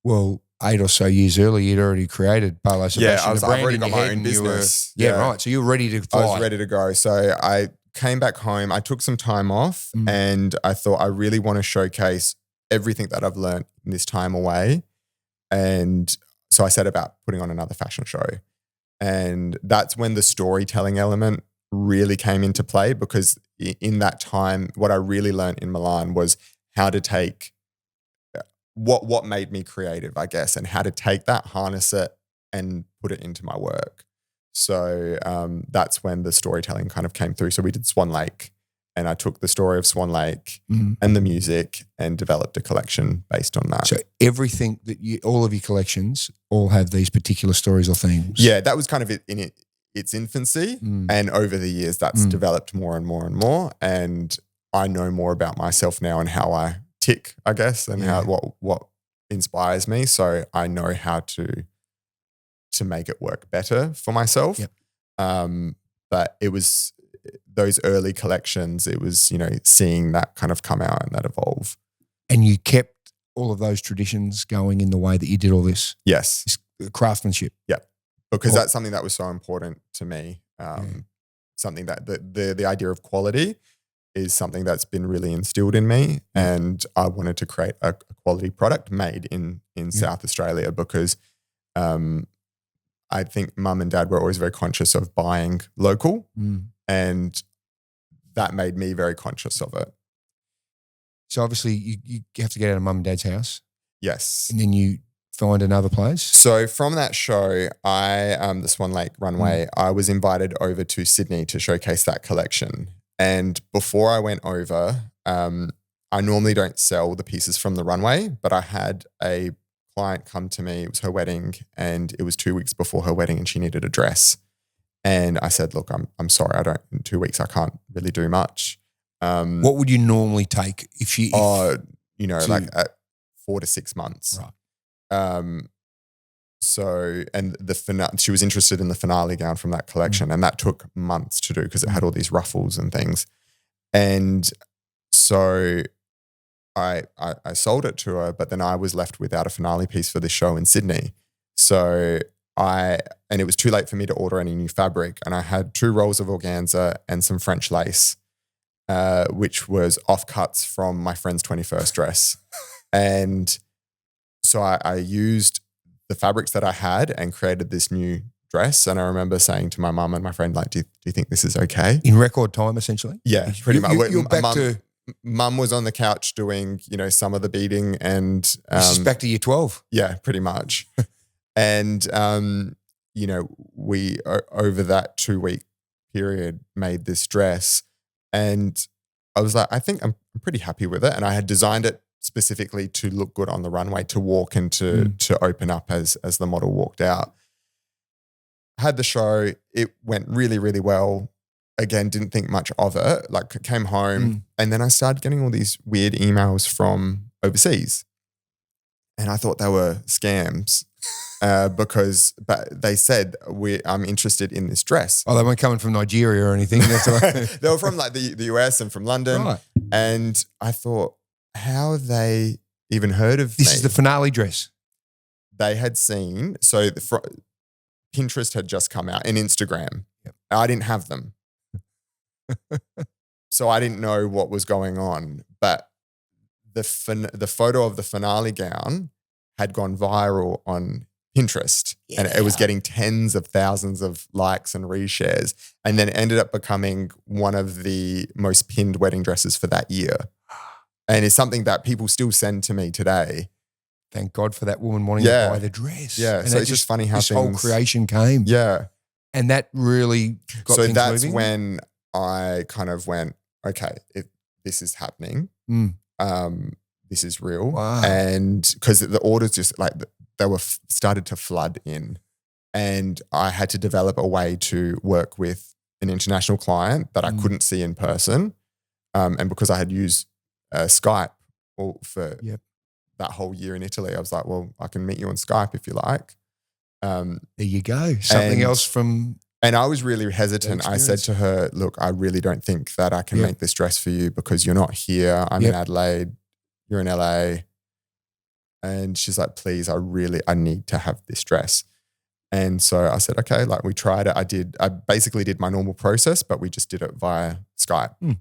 Well, 8 or so years earlier, you'd already created Paulo Sebastian. I've already got my own business. Right. So you're ready to fly. I was ready to go. So I came back home. I took some time off and I thought I really want to showcase everything that I've learned in this time away. And so I set about putting on another fashion show. And that's when the storytelling element really came into play, because in that time, what I really learned in Milan was how to take what made me creative, I guess, and how to take that, harness it, and put it into my work. So that's when the storytelling kind of came through. So we did Swan Lake, and I took the story of Swan Lake and the music and developed a collection based on that. So everything that all of your collections all have these particular stories or themes. Yeah, that was kind of in its infancy, and over the years that's developed more and more and more. And I know more about myself now and how I tick, I guess, and how what inspires me. So I know how to make it work better for myself. But it was those early collections, it was, seeing that kind of come out and that evolve. And you kept all of those traditions going in the way that you did all this. Yes. This craftsmanship. Yeah. Because that's something that was so important to me. Something that the idea of quality is something that's been really instilled in me, and I wanted to create a quality product made in South Australia, because I think mum and dad were always very conscious of buying local, and that made me very conscious of it. So obviously you have to get out of mum and dad's house. Yes. And then you find another place. So from that show, the Swan Lake runway, I was invited over to Sydney to showcase that collection. And before I went over, I normally don't sell the pieces from the runway, but I had a client come to me. It was her wedding, and it was 2 weeks before her wedding, and she needed a dress. And I said, look, I'm sorry, in 2 weeks, I can't really do much. What would you normally take if you? Like at 4 to 6 months. Right. So, and she was interested in the finale gown from that collection, and that took months to do because it had all these ruffles and things. And so I sold it to her, but then I was left without a finale piece for this show in Sydney. So and it was too late for me to order any new fabric, and I had 2 rolls of organza and some French lace, which was offcuts from my friend's 21st dress. And so I used the fabrics that I had and created this new dress. And I remember saying to my mum and my friend, like, do you think this is okay? In record time, essentially? Yeah, pretty much. You're back to... Mum was on the couch doing, some of the beating, and this is back to year 12. Yeah, pretty much. And, we, over that 2-week period, made this dress, and I was like, I think I'm pretty happy with it. And I had designed it specifically to look good on the runway, to walk and to open up as the model walked out. Had the show, it went really, really well. Again, didn't think much of it, like came home, and then I started getting all these weird emails from overseas. And I thought they were scams but they said, I'm interested in this dress. Oh, they weren't coming from Nigeria or anything? They were from like the US and from London. Right. And I thought, how have they even heard of This me? is the finale dress. They had seen, so Pinterest had just come out and Instagram. I didn't have them. So I didn't know what was going on. But the photo of the finale gown had gone viral on Pinterest and it was getting tens of thousands of likes and reshares, and then ended up becoming one of the most pinned wedding dresses for that year. And it's something that people still send to me today. Thank God for that woman wanting to buy the dress. Yeah. And So it's just funny how this whole creation came. Yeah. And that really got So things that's moving. when I kind of went, okay, this is happening. This is real. Wow. And because the orders just like they were started to flood in, and I had to develop a way to work with an international client that I couldn't see in person. And because I had used Skype for that whole year in Italy, I was like, well, I can meet you on Skype if you like. There you go. Something else from... And I was really hesitant. I said to her, look, I really don't think that I can make this dress for you because you're not here. I'm in Adelaide. You're in LA. And she's like, please, I need to have this dress. And so I said, okay, like we tried it. I basically did my normal process, but we just did it via Skype.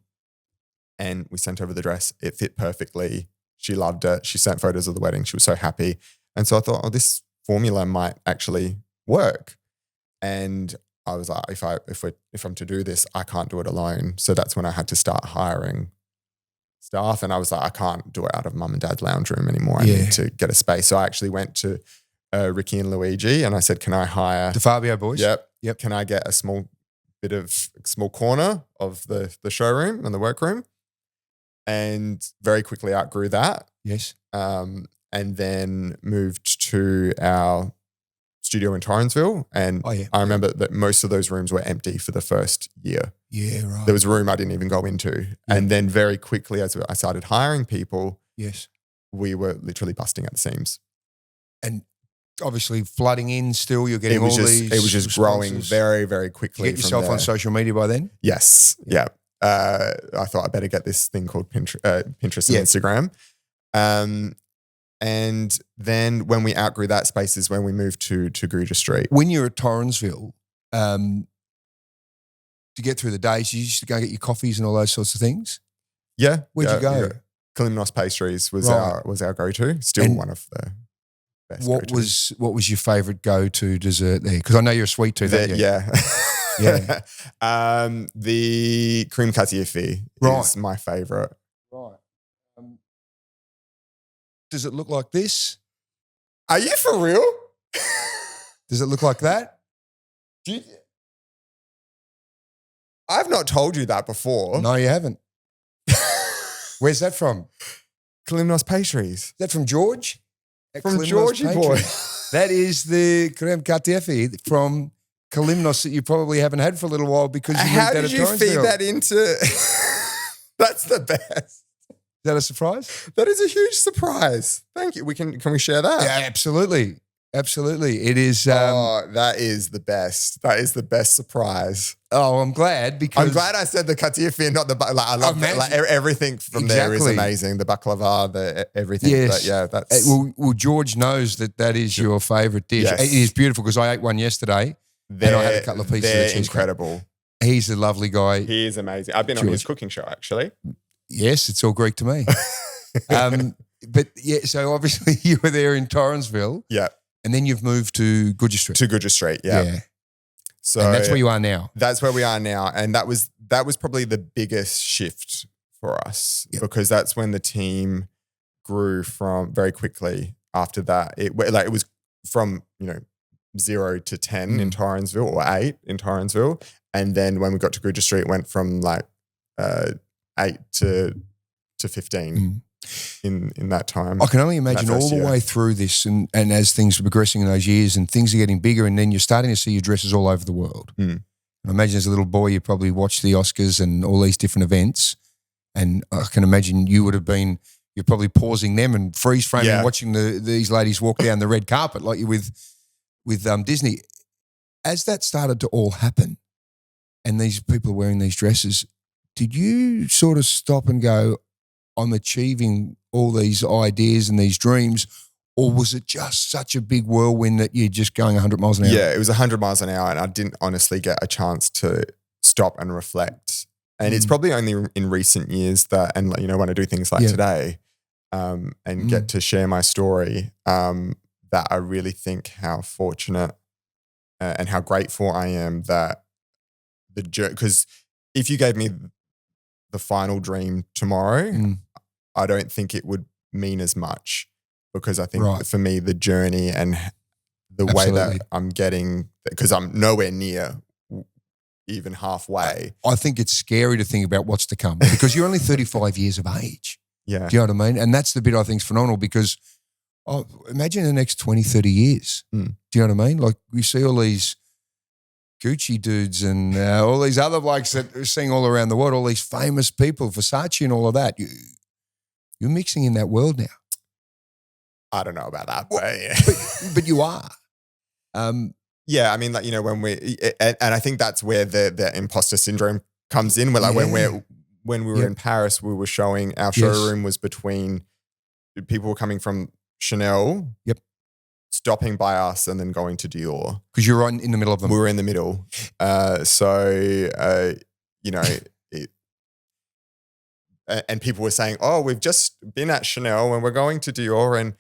And we sent over the dress. It fit perfectly. She loved it. She sent photos of the wedding. She was so happy. And so I thought, this formula might actually work. And I was like, if I'm to do this, I can't do it alone. So that's when I had to start hiring staff. And I was like, I can't do it out of mum and dad's lounge room anymore. I need to get a space. So I actually went to Ricky and Luigi and I said, can I hire the Fabio boys? Yep. Can I get a small corner of the showroom and the workroom? And very quickly outgrew that. Yes. And then moved to our studio in Torrensville. And I remember that most of those rooms were empty for the first year. Yeah, right. There was a room I didn't even go into. And then very quickly as I started hiring people, we were literally busting at the seams. And obviously flooding in still, you're getting It was just growing very, very quickly. You get yourself on social media by then? Yes. Yeah. I thought I better get this thing called Pinterest and Instagram. And then when we outgrew that space is when we moved to Gruger Street. When you're at Torrensville, to get through the days, you used to go get your coffees and all those sorts of things? Yeah. Where'd you go? Yeah. Kalimnos Pastries was our go-to. Still one of the best go-tos. What was your favourite go-to dessert there? Because I know you're a sweet tooth, aren't you? Yeah. The cream cassiefi is my favourite. Right. Does it look like this? Are you for real? Does it look like that? I've not told you that before. No, you haven't. Where's that from? Kalimnos Pastries. Is that from George? From Georgie boy. That is the creme cassiefi from Kalimnos that you probably haven't had for a little while because you moved out of How did you feed that into... That's the best. Is that a surprise? That is a huge surprise. Thank you. Can we share that? Yeah, absolutely. Absolutely. It is. That is the best. That is the best surprise. Oh, I'm glad because I'm glad I said the cassiefi and not the like. I love everything from there is amazing. The baklava, the everything. Yes. But yeah, that's well, George knows that is your favourite dish. Yes. It is beautiful because I ate one yesterday and I had a couple of pieces of they're cheesecake. incredible. He's a lovely guy. He is amazing. I've been on his cooking show actually. Yes, it's all Greek to me. But yeah, so obviously you were there in Torrensville. Yeah. And then you've moved to Goodger Street. To Goodger Street, yeah. So and that's where you are now. That's where we are now. And that was probably the biggest shift for us because that's when the team grew from very quickly after that. It was from, 0 to 10 in Torrensville or 8 in Torrensville. And then when we got to Goodger Street, it went from 8 to 15 in that time. I can only imagine all the way through this and as things are progressing in those years and things are getting bigger and then you're starting to see your dresses all over the world. And I imagine as a little boy you probably watched the Oscars and all these different events and I can imagine you're probably pausing them and freeze framing watching these ladies walk down the red carpet like you with Disney. As that started to all happen and these people are wearing these dresses, did you sort of stop and go, I'm achieving all these ideas and these dreams, Or was it just such a big whirlwind that you're just going 100 miles an hour? Yeah, it was 100 miles an hour, and I didn't honestly get a chance to stop and reflect. And it's probably only in recent years that, and when I do things like today, and get to share my story, that I really think how fortunate and how grateful I am that because if you gave me the final dream tomorrow, I don't think it would mean as much, because I think for me, the journey and the way that I'm getting, because I'm nowhere near even halfway. I think it's scary to think about what's to come, because you're only 35 years of age. Yeah. Do you know what I mean? And that's the bit I think is phenomenal, because imagine the next 20, 30 years. Do you know what I mean? Like, we see all these Gucci dudes and all these other blokes that are seeing all around the world, all these famous people, Versace and all of that. You're mixing in that world now. I don't know about that, but yeah. but you are. Yeah, I mean, like, when we, and I think that's where the imposter syndrome comes in. Where like when we were in Paris, we were showing, our showroom was between, people were coming from Chanel, stopping by us, and then going to Dior. Because you're right in the middle of them. We were in the middle. And people were saying, "Oh, we've just been at Chanel and we're going to Dior," and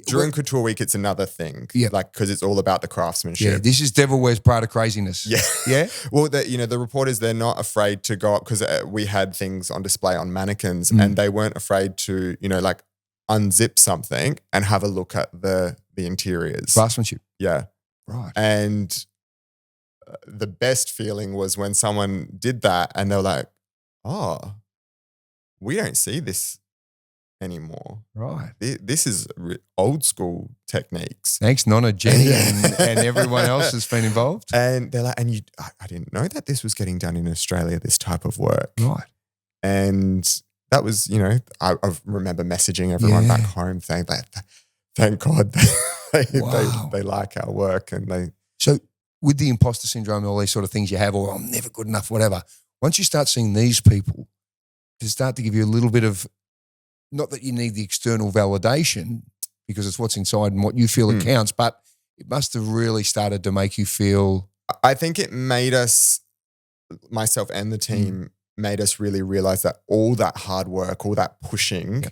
during Couture Week, it's another thing, like, because it's all about the craftsmanship. Yeah, this is Devil Wears Prada craziness. Yeah, yeah. Well, the reporters, they're not afraid to go up, because we had things on display on mannequins, and they weren't afraid to like unzip something and have a look at the interiors, Craftsmanship. Yeah, right. And the best feeling was when someone did that, and they're like, "Oh, we don't see this anymore. Right. This is old school techniques." Thanks, Nonna, Jenny, and everyone else that's been involved. And they're like, I didn't know that this was getting done in Australia, this type of work. Right. And that was, I remember messaging everyone back home saying that, thank God they like our work. And So with the imposter syndrome and all these sort of things you have, or I'm never good enough, whatever, once you start seeing these people, to start to give you a little bit of, not that you need the external validation, because it's what's inside and what you feel it counts, but it must have really started to make you feel. I think it made us, myself and the team, made us really realize that all that hard work, all that pushing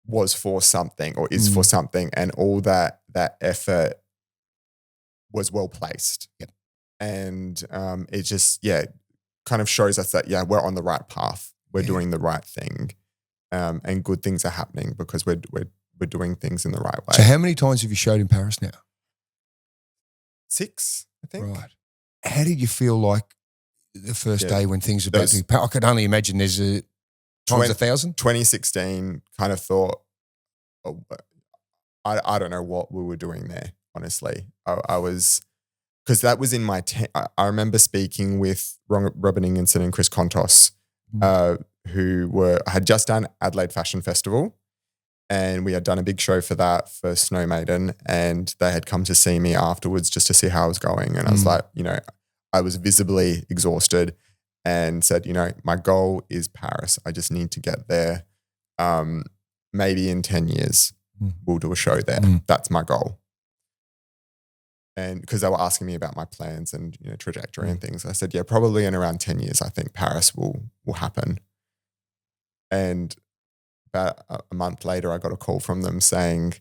was for something, or is for something, and all that effort was well placed. Yep. And it just, kind of shows us that, we're on the right path. We're doing the right thing. And good things are happening because we're doing things in the right way. So how many times have you showed in Paris now? 6, I think. Right. How did you feel like the first day when things were about to be? I could only imagine there's times 1,000. 2016, kind of thought, I don't know what we were doing there, honestly. I was, because that was in my, I remember speaking with Robin Ingenson and Chris Kontos, who had just done Adelaide Fashion Festival, and we had done a big show for that for Snow Maiden, and they had come to see me afterwards just to see how I was going. And I was like, I was visibly exhausted, and said, my goal is Paris. I just need to get there. Maybe in 10 years, we'll do a show there. That's my goal. And because they were asking me about my plans and trajectory and things, I said, probably in around 10 years, I think Paris will happen. And about a month later, I got a call from them saying,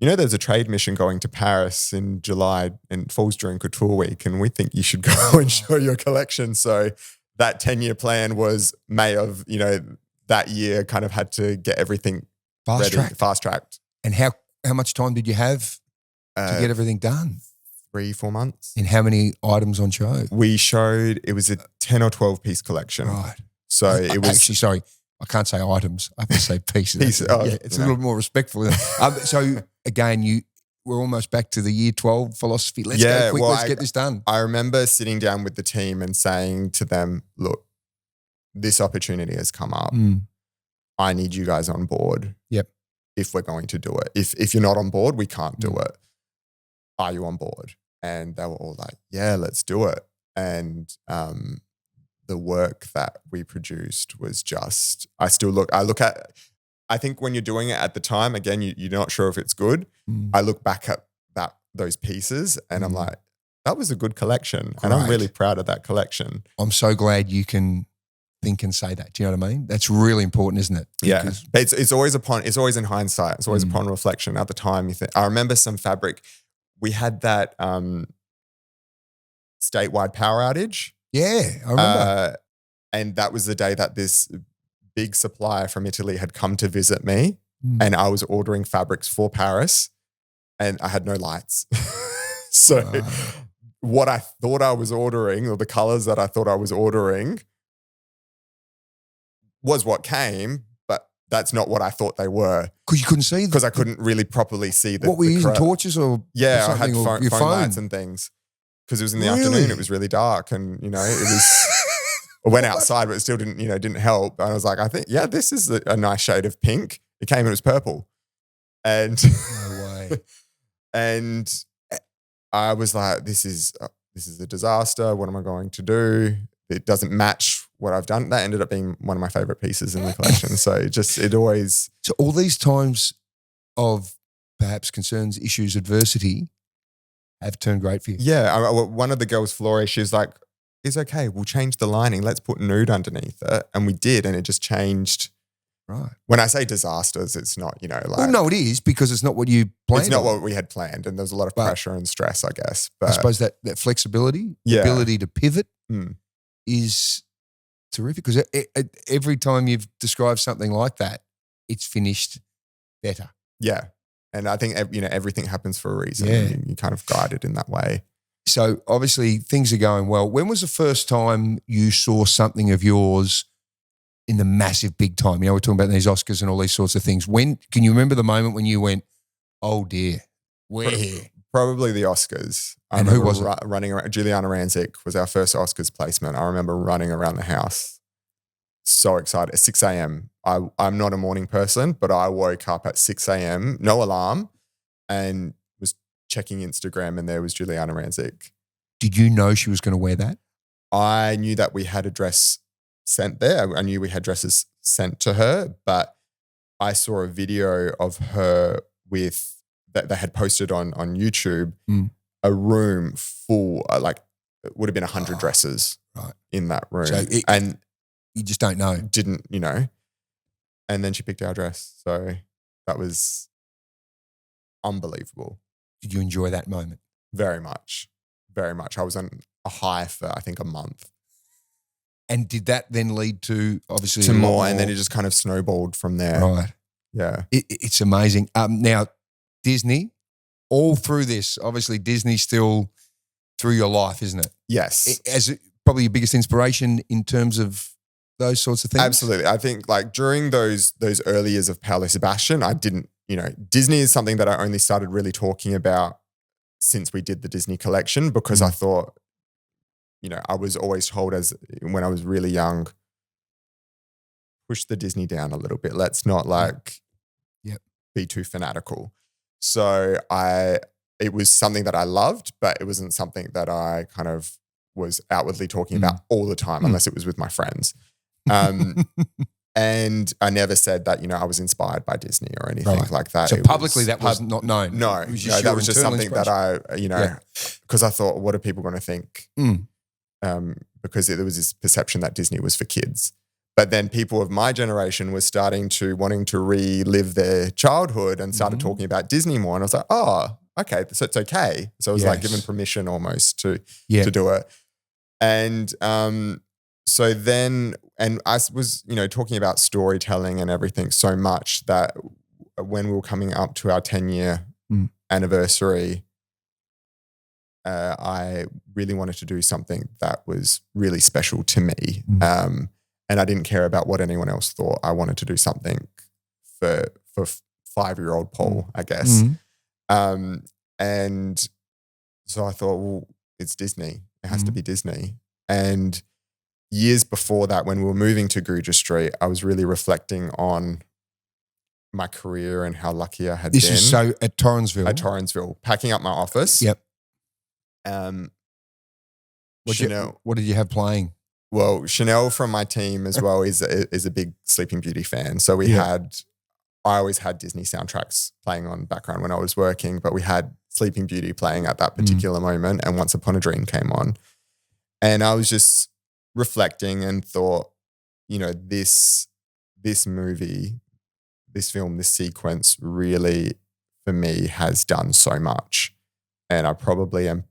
there's a trade mission going to Paris in July and falls during Couture Week, and we think you should go and show your collection. So that 10-year plan was May of, that year, kind of had to get everything fast-tracked. And how much time did you have to get everything done? 3-4 months. And how many items on show? We showed, it was a 10 or 12 piece collection. Right. So it was. Actually, sorry, I can't say items. I have to say pieces. It's a little more respectful. So again, we're almost back to the year 12 philosophy. Let's go quick. Let's get this done. I remember sitting down with the team and saying to them, look, this opportunity has come up. I need you guys on board. Yep. If we're going to do it. If you're not on board, we can't do it. Are you on board? And they were all like, yeah, let's do it. And the work that we produced was just, I I think when you're doing it at the time, again, you're not sure if it's good. I look back at those pieces and I'm like, that was a good collection. And I'm Great. really proud of that collection. I'm so glad you can think and say that. Do you know what I mean? That's really important, isn't it? Yeah. Because- It's always in hindsight. It's always upon reflection. At the time, you think, I remember some fabric. We had that statewide power outage. Yeah, I remember. And that was the day that this big supplier from Italy had come to visit me and I was ordering fabrics for Paris and I had no lights. So what I thought I was ordering or the colors that I thought I was ordering was what came, but that's not what I thought they were. Because you couldn't see Because I couldn't really properly see the what were you using, correct- torches or Yeah, I had something, or your phone lights and things. Because it was in the afternoon, it was really dark and, it was... I went outside, but it still didn't help. And I was like, I think, this is a nice shade of pink. It came and it was purple. And No way. and I was like, this is a disaster. What am I going to do? It doesn't match what I've done. That ended up being one of my favorite pieces in the collection. So it always. So all these times of perhaps concerns, issues, adversity have turned great for you. Yeah. One of the girls, Flore, she was like, it's okay. We'll change the lining. Let's put nude underneath it. And we did. And it just changed. Right. When I say disasters, it's not, like. Well, no, it is because it's not what you planned. It's not on. what we had planned. And there was a lot of pressure and stress, I guess. But I suppose that flexibility, the ability to pivot is terrific because every time you've described something like that, it's finished better. Yeah. And I think, everything happens for a reason. Yeah. And you kind of guide it in that way. So obviously things are going well. When was the first time you saw something of yours in the massive big time? We're talking about these Oscars and all these sorts of things. When can you remember the moment when you went, oh dear, we're here? Probably the Oscars. And who was it? Running around. Juliana Rancic was our first Oscars placement. I remember running around the house. So excited. At 6 a.m. I'm not a morning person, but I woke up at 6 a.m., no alarm, and was checking Instagram and there was Juliana Rancic. Did you know she was going to wear that? I knew that we had a dress sent there. I knew we had dresses sent to her, but I saw a video of her that they had posted on YouTube, a room full, it would have been 100 dresses in that room. So and you just don't know. Didn't, and then she picked our dress. So that was unbelievable. Did you enjoy that moment? Very much. Very much. I was on a high for, I think, a month. And did that then lead to obviously to more, and then it just kind of snowballed from there. Right. Yeah. It's amazing. Now, Disney, all through this, obviously Disney's still through your life, isn't it? Yes. As probably your biggest inspiration in terms of those sorts of things? Absolutely. I think during those early years of Paulo Sebastian, I didn't, Disney is something that I only started really talking about since we did the Disney collection because I thought, I was always told when I was really young, push the Disney down a little bit. Let's not be too fanatical. So it was something that I loved, but it wasn't something that I kind of was outwardly talking about all the time, unless it was with my friends. And I never said that, I was inspired by Disney or anything like that. So publicly that was not known. No, It was just that was just something that I, because I thought, what are people going to think? Because there was this perception that Disney was for kids. But then people of my generation were wanting to relive their childhood and started talking about Disney more. And I was like, oh, okay, so it's okay. So I was given permission almost to do it. And so then, and I was, talking about storytelling and everything so much that when we were coming up to our 10-year anniversary, I really wanted to do something that was really special to me. And I didn't care about what anyone else thought. I wanted to do something for 5-year-old Paul, I guess. And so I thought, well, it's Disney. It has to be Disney. And years before that, when we were moving to Guja Street, I was really reflecting on my career and how lucky I had been. This is so at Torrensville. At Torrensville, packing up my office. Yep. Chanel. What did you have playing? Well, Chanel from my team as well is a big Sleeping Beauty fan. So we had I always had Disney soundtracks playing on background when I was working, but we had Sleeping Beauty playing at that particular moment, and Once Upon a Dream came on. And I was just reflecting and thought, this movie, this film, this sequence really, for me, has done so much. And I probably am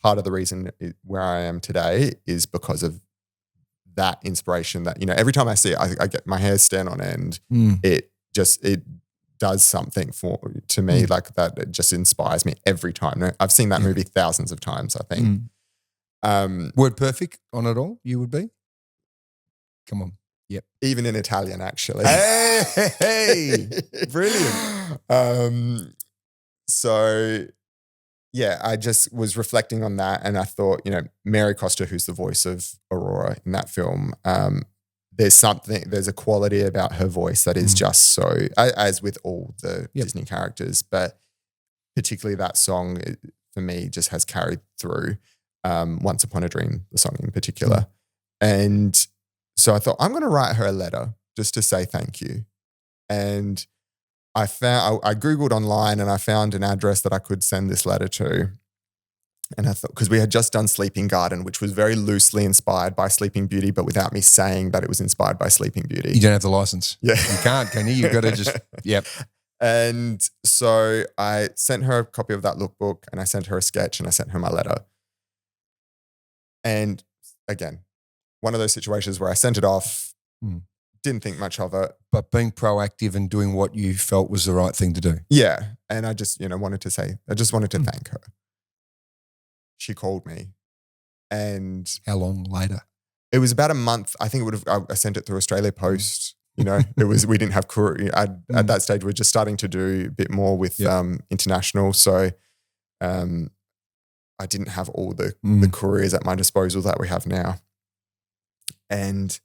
part of the reason where I am today is because of that inspiration that, every time I see it, I get my hair stand on end. It does something to me like that. It just inspires me every time. I've seen that movie thousands of times, I think. Word perfect on it all, you would be? Come on. Yep. Even in Italian, actually. Hey, brilliant. So, yeah, I just was reflecting on that, and I thought, Mary Costa, who's the voice of Aurora in that film, there's a quality about her voice that is just so, as with all the Disney characters, but particularly that song, for me, just has carried through. Once Upon a Dream, the song in particular. And so I thought, I'm going to write her a letter just to say thank you. And I Googled online and I found an address that I could send this letter to. And I thought, because we had just done Sleeping Garden, which was very loosely inspired by Sleeping Beauty, but without me saying that it was inspired by Sleeping Beauty. You don't have the license. Yeah. You can't, can you? You've got to just, yep. And so I sent her a copy of that lookbook, and I sent her a sketch, and I sent her my letter. And again, one of those situations where I sent it off, didn't think much of it. But being proactive and doing what you felt was the right thing to do. Yeah. And I just, wanted to thank her. She called me. And how long later? It was about a month. I think I sent it through Australia Post. We didn't have courier. At that stage, we were just starting to do a bit more with international. So I didn't have all the couriers at my disposal that we have now. And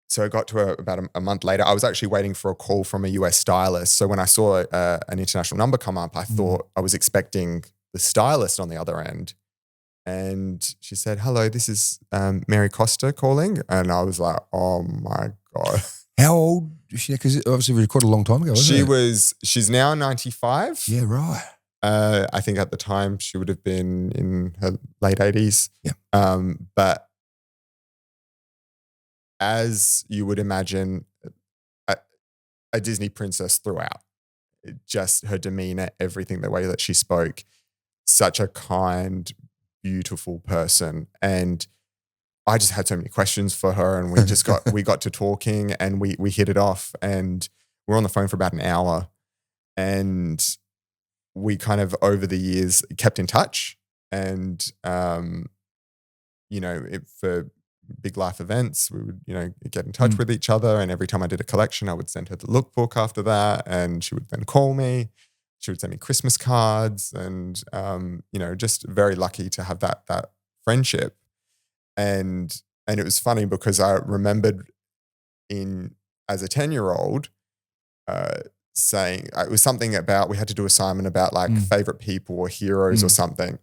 so I got to about a month later. I was actually waiting for a call from a US stylist. So when I saw an international number come up, I thought I was expecting the stylist on the other end. And she said, "Hello, this is Mary Costa calling." And I was like, oh my God. How old is she? Because obviously we recorded a long time ago, wasn't it? She's now 95. Yeah, right. I think at the time she would have been in her late 80s. Yeah. But as you would imagine, a Disney princess throughout. Just her demeanor, everything, the way that she spoke. Such a kind, beautiful person. And I just had so many questions for her, and we got to talking, and we hit it off, and we're on the phone for about an hour. And we kind of over the years kept in touch, and for big life events, we would get in touch with each other. And every time I did a collection, I would send her the lookbook after that, and she would then call me. She would send me Christmas cards, and just very lucky to have that friendship. And it was funny because I remembered as a 10-year-old saying it was something about, we had to do assignment about like favorite people or heroes or something.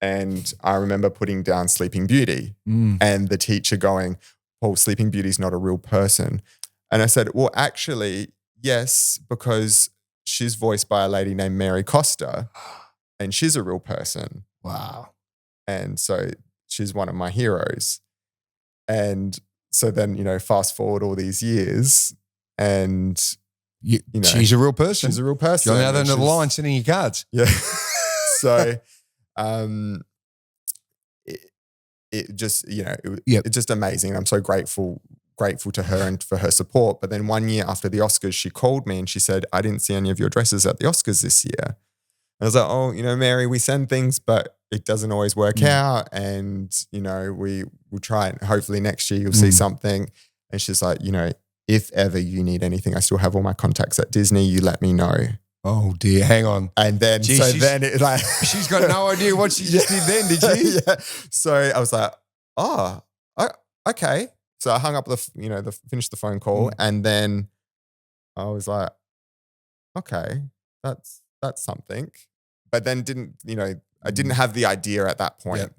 And I remember putting down Sleeping Beauty and the teacher going, "Oh, Sleeping Beauty's not a real person." And I said, "Well, actually, yes, because she's voiced by a lady named Mary Costa and she's a real person." Wow. And so she's one of my heroes. And so then, fast forward all these years, and she's a real person. She's a real person. You're on the other end of the line sending your cards. Yeah. So it just, it's just amazing. I'm so grateful to her and for her support. But then one year after the Oscars, she called me and she said, "I didn't see any of your dresses at the Oscars this year." I was like, "Oh, Mary, we send things, but it doesn't always work out. And, we'll try it. Hopefully next year you'll see something." And she's like, "If ever you need anything, I still have all my contacts at Disney. You let me know." Oh dear, hang on. And then, she's got no idea what she just did then, did she? Yeah. So I was like, "Oh, okay." So I hung up finished the phone call, and then I was like, "Okay, that's something." But then I didn't have the idea at that point. Yep.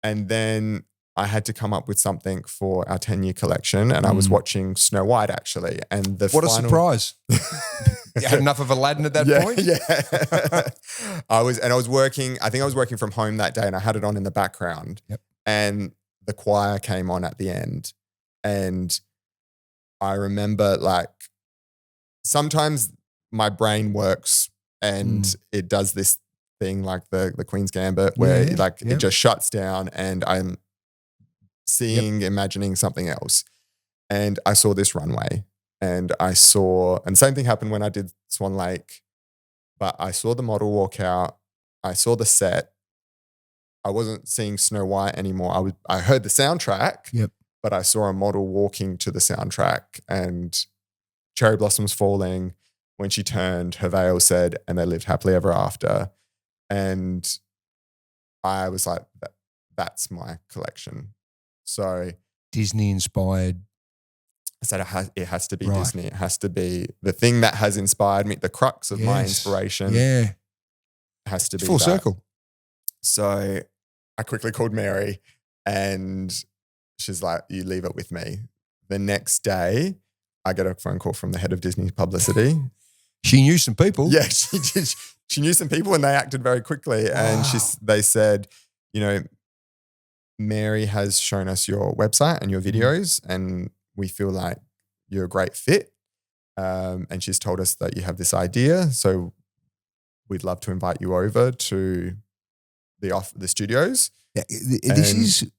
And then I had to come up with something for our 10-year collection, and I was watching Snow White actually. And the What a final, surprise. You had enough of Aladdin at that point? Yeah. I was working, I think I was working from home that day, and I had it on in the background. Yep. And the choir came on at the end. And I remember like sometimes my brain works and it does this thing like the Queen's Gambit where it just shuts down and I'm seeing, imagining something else. And I saw this runway and and same thing happened when I did Swan Lake, but I saw the model walk out. I saw the set. I wasn't seeing Snow White anymore. I heard the soundtrack, but I saw a model walking to the soundtrack and cherry blossoms falling. When she turned, her veil said, and they lived happily ever after. And I was like, that's my collection. So Disney inspired. I said it has to be Disney. It has to be the thing that has inspired me, the crux of my inspiration. Yeah. Has to be full that. circle. So I quickly called Mary and she's like, you leave it with me. The next day, I get a phone call from the head of Disney publicity. She knew some people. Yeah, she did. She knew some people and they acted very quickly. And they said, you know, Mary has shown us your website and your videos and we feel like you're a great fit. And she's told us that you have this idea. So we'd love to invite you over to the studios. Yeah, this is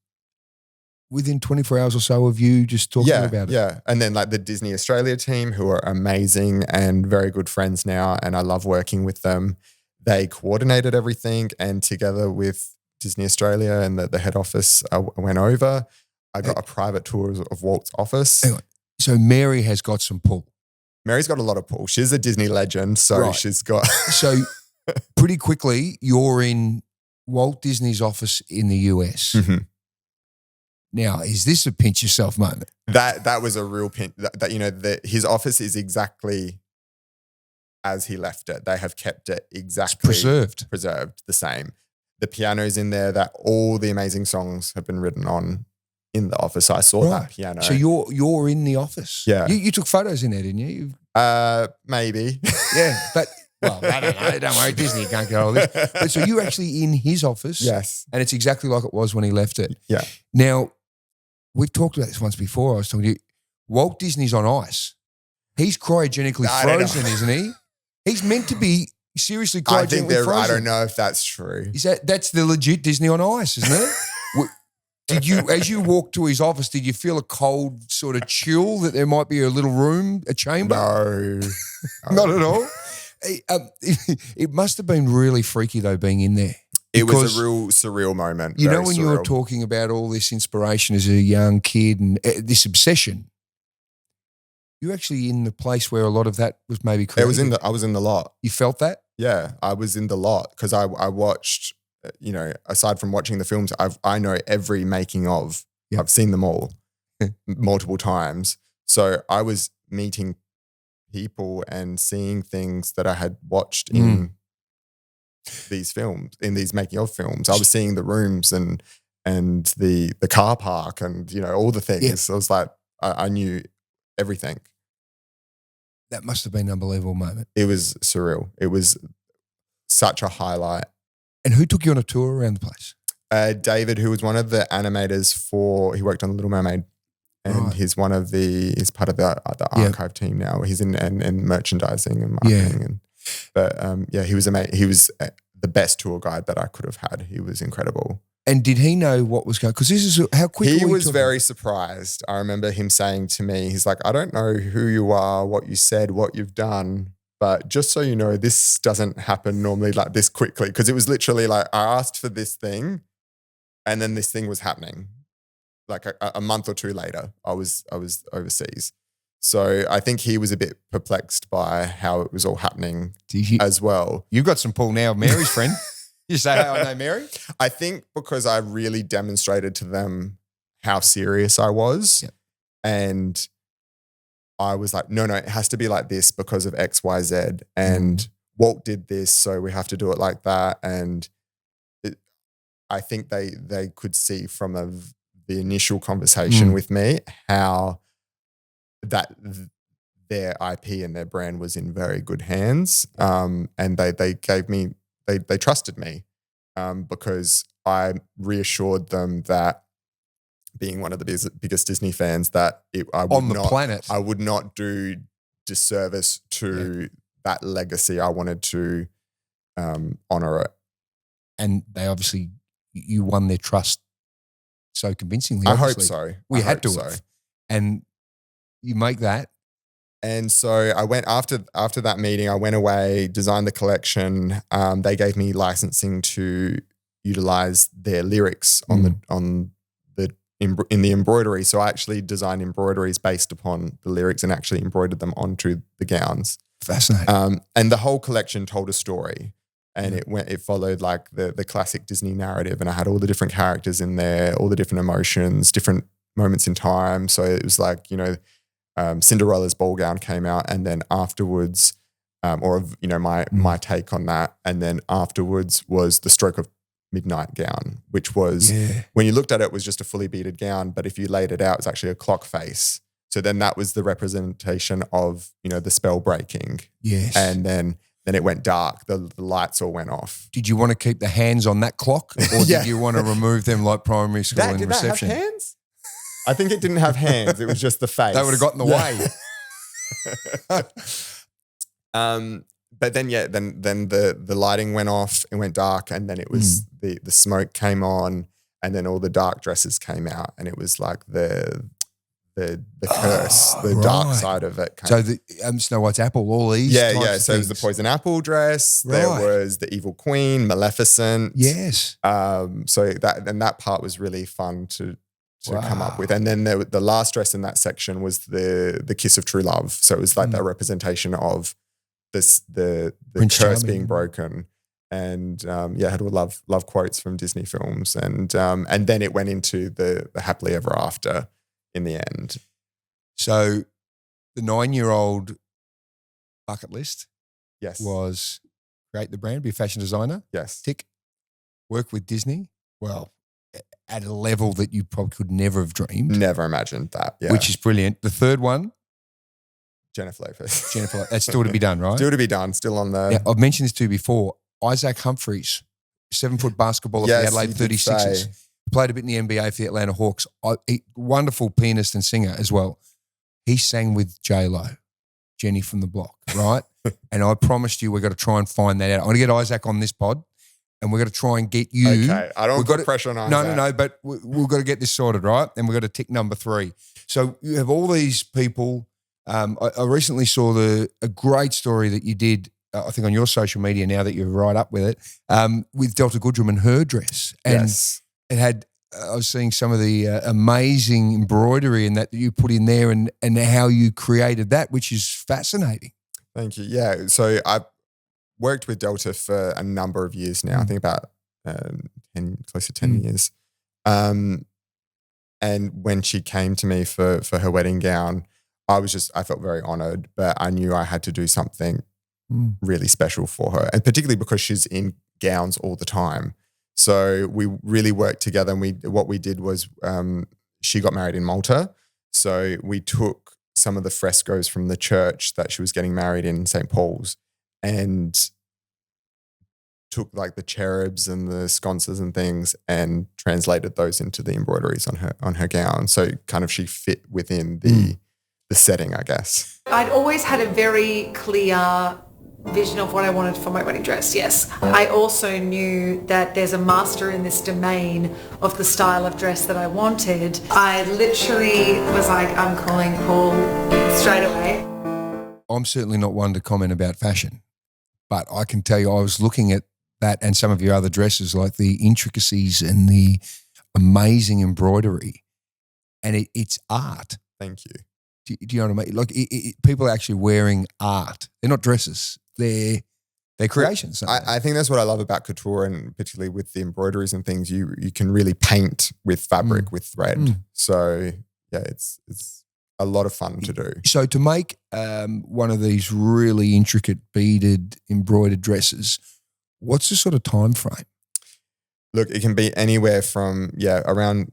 within 24 hours or so of you just talking about it. Yeah. And then like the Disney Australia team who are amazing and very good friends now. And I love working with them. They coordinated everything and together with Disney Australia and the head office, I went over. I got a private tour of Walt's office. Anyway, so Mary has got some pull. Mary's got a lot of pull. She's a Disney legend. So she's got. So pretty quickly, you're in Walt Disney's office in the US. Mm-hmm. Now, is this a pinch yourself moment? That was a real pinch. That you know, his office is exactly as he left it. They have kept it exactly preserved the same. The piano's in there that all the amazing songs have been written on in the office. So I saw that piano. So you're in the office. Yeah. You took photos in there, didn't you? Maybe. Yeah, but well, I don't know. Don't worry, Disney can't get all this. But so you're actually in his office. Yes. And it's exactly like it was when he left it. Yeah. Now, we've talked about this once before. I was talking to you. Walt Disney's on ice. He's cryogenically frozen, isn't he? He's meant to be seriously cryogenically frozen. I don't know if that's true. That's the legit Disney on ice, isn't it? Did you, as you walked to his office, did you feel a cold sort of chill that there might be a little room, a chamber? No. Not at all. It must have been really freaky though being in there. It was a real surreal moment. You know when you were talking about all this inspiration as a young kid and this obsession, you're actually in the place where a lot of that was maybe created. I was in the lot. You felt that? Yeah, I was in the lot because I watched, you know, aside from watching the films, I know every making of. Yep. I've seen them all multiple times. So I was meeting people and seeing things that I had watched in these films, in these making of films. I was seeing the rooms and the car park and, you know, all the things. Yeah. So I was like, I knew everything. That must have been an unbelievable moment. It was surreal. It was such a highlight. And who took you on a tour around the place? David, who was one of the animators he worked on The Little Mermaid. And he's part of the archive team now. He's in merchandising and marketing. Yeah. He was amazing. He was the best tour guide that I could have had. He was incredible. And did he know what was going on? Because this is how quickly he was very surprised. I remember him saying to me, he's like, I don't know who you are, what you said, what you've done, but just so you know, this doesn't happen normally like this quickly. Because it was literally like, I asked for this thing and then this thing was happening. Like a month or two later, I was overseas. So I think he was a bit perplexed by how it was all happening as well. You've got some pull now, Mary's friend. You say, hey, I know Mary? I think because I really demonstrated to them how serious I was. Yep. And I was like, no, it has to be like this because of X, Y, Z. And Walt did this, so we have to do it like that. And I think they could see from a the initial conversation with me, how that their IP and their brand was in very good hands. And they gave me, they trusted me because I reassured them that, being one of the biggest Disney fans, that I would not do disservice to that legacy. I wanted to honor it. And they obviously, you won their trust so convincingly. I Obviously. hope so. We had to so. have. And you make that. And so I went after that meeting. I went away, designed the collection. They gave me licensing to utilize their lyrics in the embroidery. So I actually designed embroideries based upon the lyrics and actually embroidered them onto the gowns. Fascinating. And the whole collection told a story, and it followed like the classic Disney narrative. And I had all the different characters in there, all the different emotions, different moments in time. So it was like, Cinderella's ball gown came out, and then afterwards, my take on that. And then afterwards was the Stroke of Midnight gown, which was, when you looked at it, was just a fully beaded gown. But if you laid it out, it's actually a clock face. So then that was the representation of, the spell breaking. Yes. And then it went dark. The lights all went off. Did you want to keep the hands on that clock, or did you want to remove them like primary school in reception? Did that have hands? I think it didn't have hands. It was just the face. That would have got in the way. But then, then the lighting went off, it went dark, and then it was the smoke came on, and then all the dark dresses came out, and it was like the curse, dark side of it. So the Snow White's apple, all these types of So it was the poison apple dress. Right. There was the evil queen, Maleficent. Yes. So that part was really fun to come up with. And then the last dress in that section was the kiss of true love. So it was like that representation of the curse being broken. And had all love quotes from Disney films. And then it went into the happily ever after in the end. So the 9-year-old bucket list was create the brand, be a fashion designer. Yes. Tick. Work with Disney. Well, at a level that you probably could never have dreamed. Never imagined that, which is brilliant. The third one? Jennifer Lopez. That's still to be done, right? Still to be done, still on the... Now, I've mentioned this to you before. Isaac Humphries, 7-foot basketballer for the Adelaide 36ers. Played a bit in the NBA for the Atlanta Hawks. Wonderful pianist and singer as well. He sang with J-Lo, Jenny from the Block, right? And I promised you we're going to try and find that out. I'm going to get Isaac on this pod, and we're going to try and get you. Okay, I don't put pressure on Isaac. No, but we've got to get this sorted, right? And we've got to tick number 3. So you have all these people. I recently saw a great story that you did, I think on your social media now that you're right up with it, with Delta Goodrum and her dress. And it had, I was seeing some of the amazing embroidery and that you put in there and how you created that, which is fascinating. Thank you. Yeah. So I've worked with Delta for a number of years now. I think about close to 10 years. And when she came to me for her wedding gown, I felt very honored, but I knew I had to do something really special for her, and particularly because she's in gowns all the time. So we really worked together, and what we did was she got married in Malta. So we took some of the frescoes from the church that she was getting married in, St. Paul's, and took like the cherubs and the sconces and things and translated those into the embroideries on her gown. So kind of she fit within the setting, I guess. I'd always had a very clear vision of what I wanted for my wedding dress, yes. I also knew that there's a master in this domain of the style of dress that I wanted. I literally was like, I'm calling Paul straight away. I'm certainly not one to comment about fashion, but I can tell you I was looking at that and some of your other dresses, like the intricacies and the amazing embroidery, and it's art. Thank you. Do you know what I mean? Like people are actually wearing art. They're not dresses. They're creations. I think that's what I love about couture, and particularly with the embroideries and things. You can really paint with fabric, with thread. So yeah, it's a lot of fun to do. So to make one of these really intricate beaded embroidered dresses, what's the sort of time frame? Look, it can be anywhere from around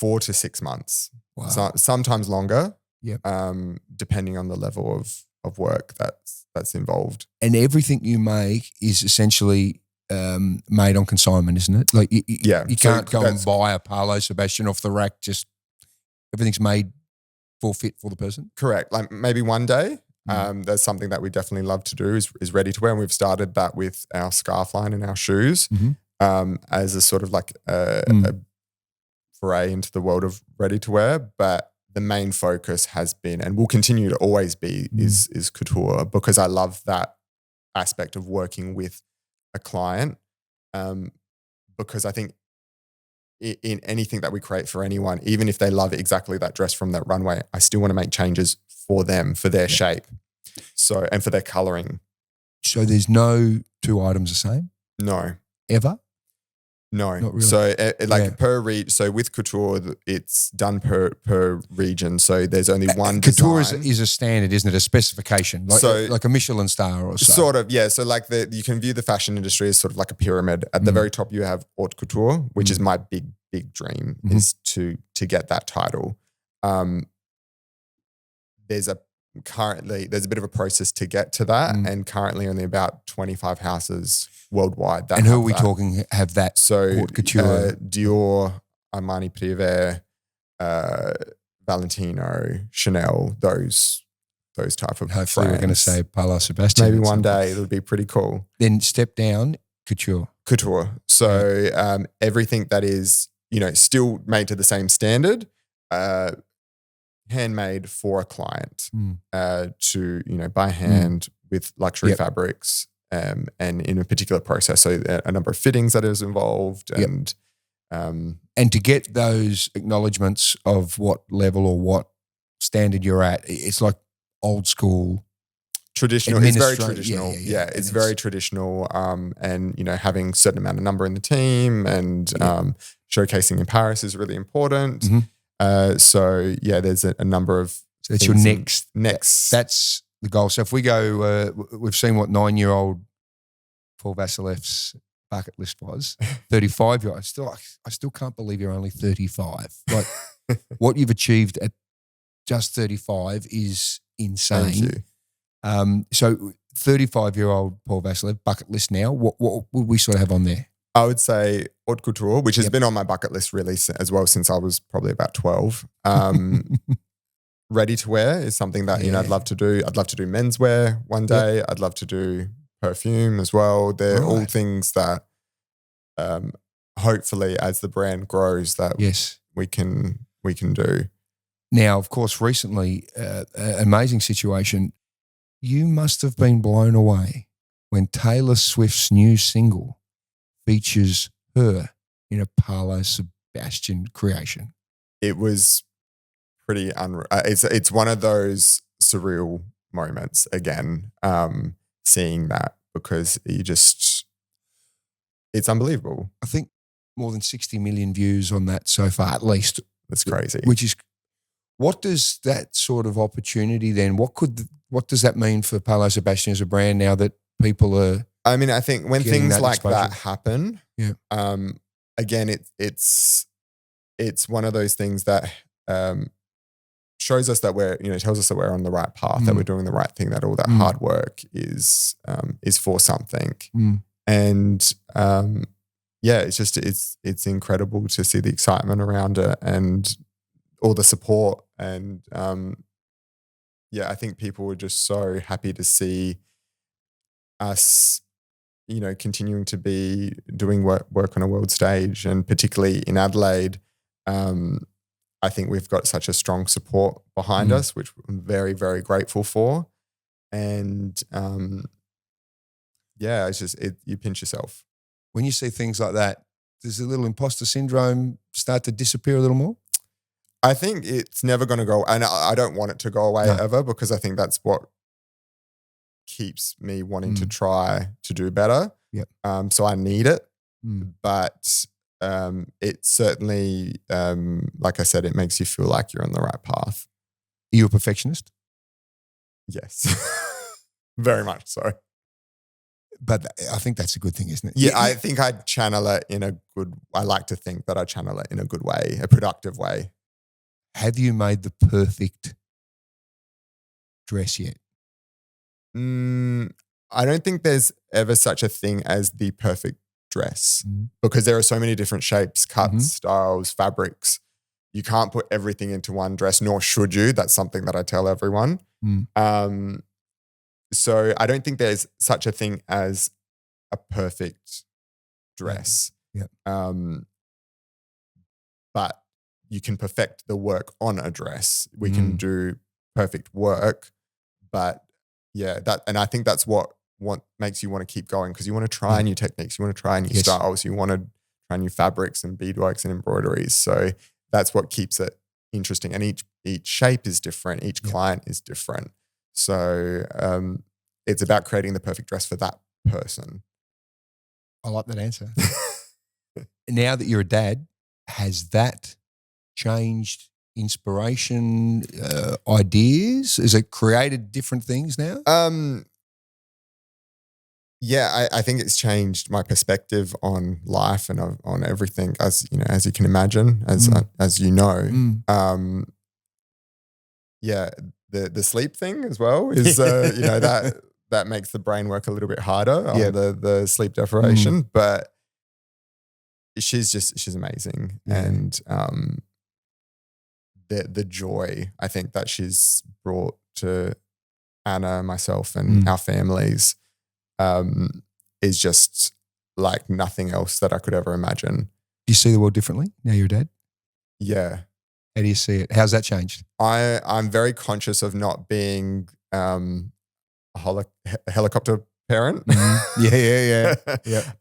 4 to 6 months. Wow. Sometimes longer. Yep. Depending on the level of work that's involved. And everything you make is essentially made on consignment, isn't it? Like you can't go and buy a Paulo Sebastian off the rack. Just everything's made for the person. Correct. Like maybe one day. There's something that we definitely love to do is ready to wear, and we've started that with our scarf line and our shoes as a sort of like a foray into the world of ready to wear. But the main focus has been, and will continue to always be, is couture, because I love that aspect of working with a client. Because I think in anything that we create for anyone, even if they love exactly that dress from that runway, I still want to make changes for them, for their shape, so, and for their coloring. So there's no two items the same? No. Ever? No. Not really. So so with couture, it's done per region. So there's only one couture design. is a standard, isn't it? A specification, like a Michelin star or so. Sort of, yeah. So like you can view the fashion industry as sort of like a pyramid. At the very top, you have haute couture, which is my big dream, is to get that title. There's a bit of a process to get to that, and currently only about 25 houses worldwide. And who are we talking have that? So haute couture, Dior, Armani Privé, Valentino, Chanel, those type of hopefully brands. we're going to say Paulo Sebastian. Maybe one day it'll be pretty cool. Then step down, couture. So everything that is, still made to the same standard, handmade for a client to, by hand with luxury fabrics and in a particular process. So a number of fittings that is involved and to get those acknowledgements of what level or what standard you're at, it's like old school. Traditional. It's very traditional. Yeah, it's very traditional. And, having a certain amount of number in the team and showcasing in Paris is really important. There's a number of. So that's your next. That's the goal. So if we go, we've seen what 9-year-old Paul Vasileff's bucket list was. 35-year-old. I still can't believe you're only 35. Like what you've achieved at just 35 is insane. Thank you. So 35-year-old Paul Vasileff bucket list now. What would we sort of have on there? I would say haute couture, which has been on my bucket list really as well since I was probably about 12. Ready to wear is something that I'd love to do. I'd love to do menswear one day. I'd love to do perfume as well. They're all things that hopefully as the brand grows that we can do. Now, of course, recently, amazing situation. You must have been blown away when Taylor Swift's new single features her in a Paulo Sebastian creation. It was pretty unreal. It's one of those surreal moments again, seeing that, because it's unbelievable. I think more than 60 million views on that so far, at least. That's crazy. What does that sort of opportunity then, what does that mean for Paulo Sebastian as a brand now that people are? I mean, I think when things like exposure. That happen, again, it's one of those things that shows us that tells us that we're on the right path, that we're doing the right thing, that all that hard work is for something. And it's incredible to see the excitement around it and all the support. And I think people were just so happy to see us, continuing to be doing work on a world stage, and particularly in Adelaide. I think we've got such a strong support behind us, which I'm very, very grateful for. And it's just you pinch yourself. When you see things like that, does the little imposter syndrome start to disappear a little more? I think it's never going to go, and I don't want it to go away ever, because I think that's what keeps me wanting to try to do better. So I need it, but it certainly, like I said, it makes you feel like you're on the right path. Are you a perfectionist? Yes, very much so. But I think that's a good thing, isn't it? Yeah, I think I channel it in a good. I like to think that I channel it in a good way, a productive way. Have you made the perfect dress yet? I don't think there's ever such a thing as the perfect dress because there are so many different shapes, cuts, styles, fabrics. You can't put everything into one dress, nor should you. That's something that I tell everyone. So I don't think there's such a thing as a perfect dress. Yeah. But you can perfect the work on a dress. We can do perfect work, but and I think that's what makes you want to keep going because you want to try new techniques, you want to try new styles, you want to try new fabrics and beadworks and embroideries. So that's what keeps it interesting. And each shape is different, each client is different. So it's about creating the perfect dress for that person. I like that answer. Now that you're a dad, has that changed inspiration, ideas? Has it created different things now? Yeah, I think it's changed my perspective on life and on everything, as you can imagine, as you know. Yeah, the sleep thing as well is that makes the brain work a little bit harder on the sleep deprivation, but she's amazing, and the joy I think that she's brought to Anna, myself, and our families is just like nothing else that I could ever imagine. Do you see the world differently now you're a dad? Yeah. How do you see it? How's that changed? I'm very conscious of not being a helicopter parent. Yeah.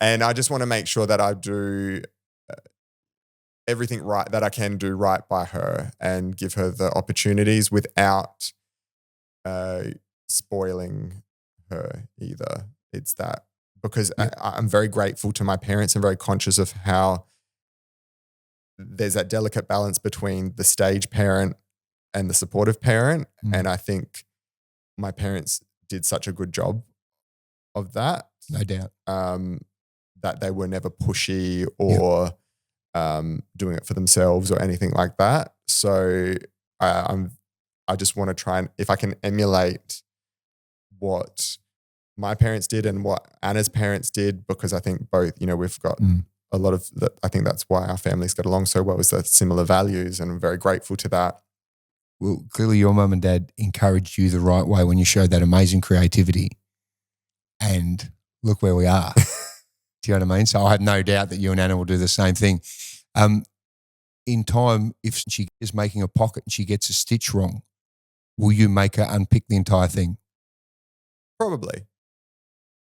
And I just want to make sure that I do everything right that I can do right by her and give her the opportunities without spoiling her either. It's that because I'm very grateful to my parents and very conscious of how there's that delicate balance between the stage parent and the supportive parent. And I think my parents did such a good job of that. No doubt. That they were never pushy or doing it for themselves or anything like that. So I just want to try and, if I can emulate what my parents did and what Anna's parents did, because I think both, we've got a lot of that. I think that's why our families get along so well, is the similar values, and I'm very grateful to that. Well, clearly your mum and dad encouraged you the right way when you showed that amazing creativity, and look where we are. Do you know what I mean? So I have no doubt that you and Anna will do the same thing. In time, if she is making a pocket and she gets a stitch wrong, will you make her unpick the entire thing? Probably.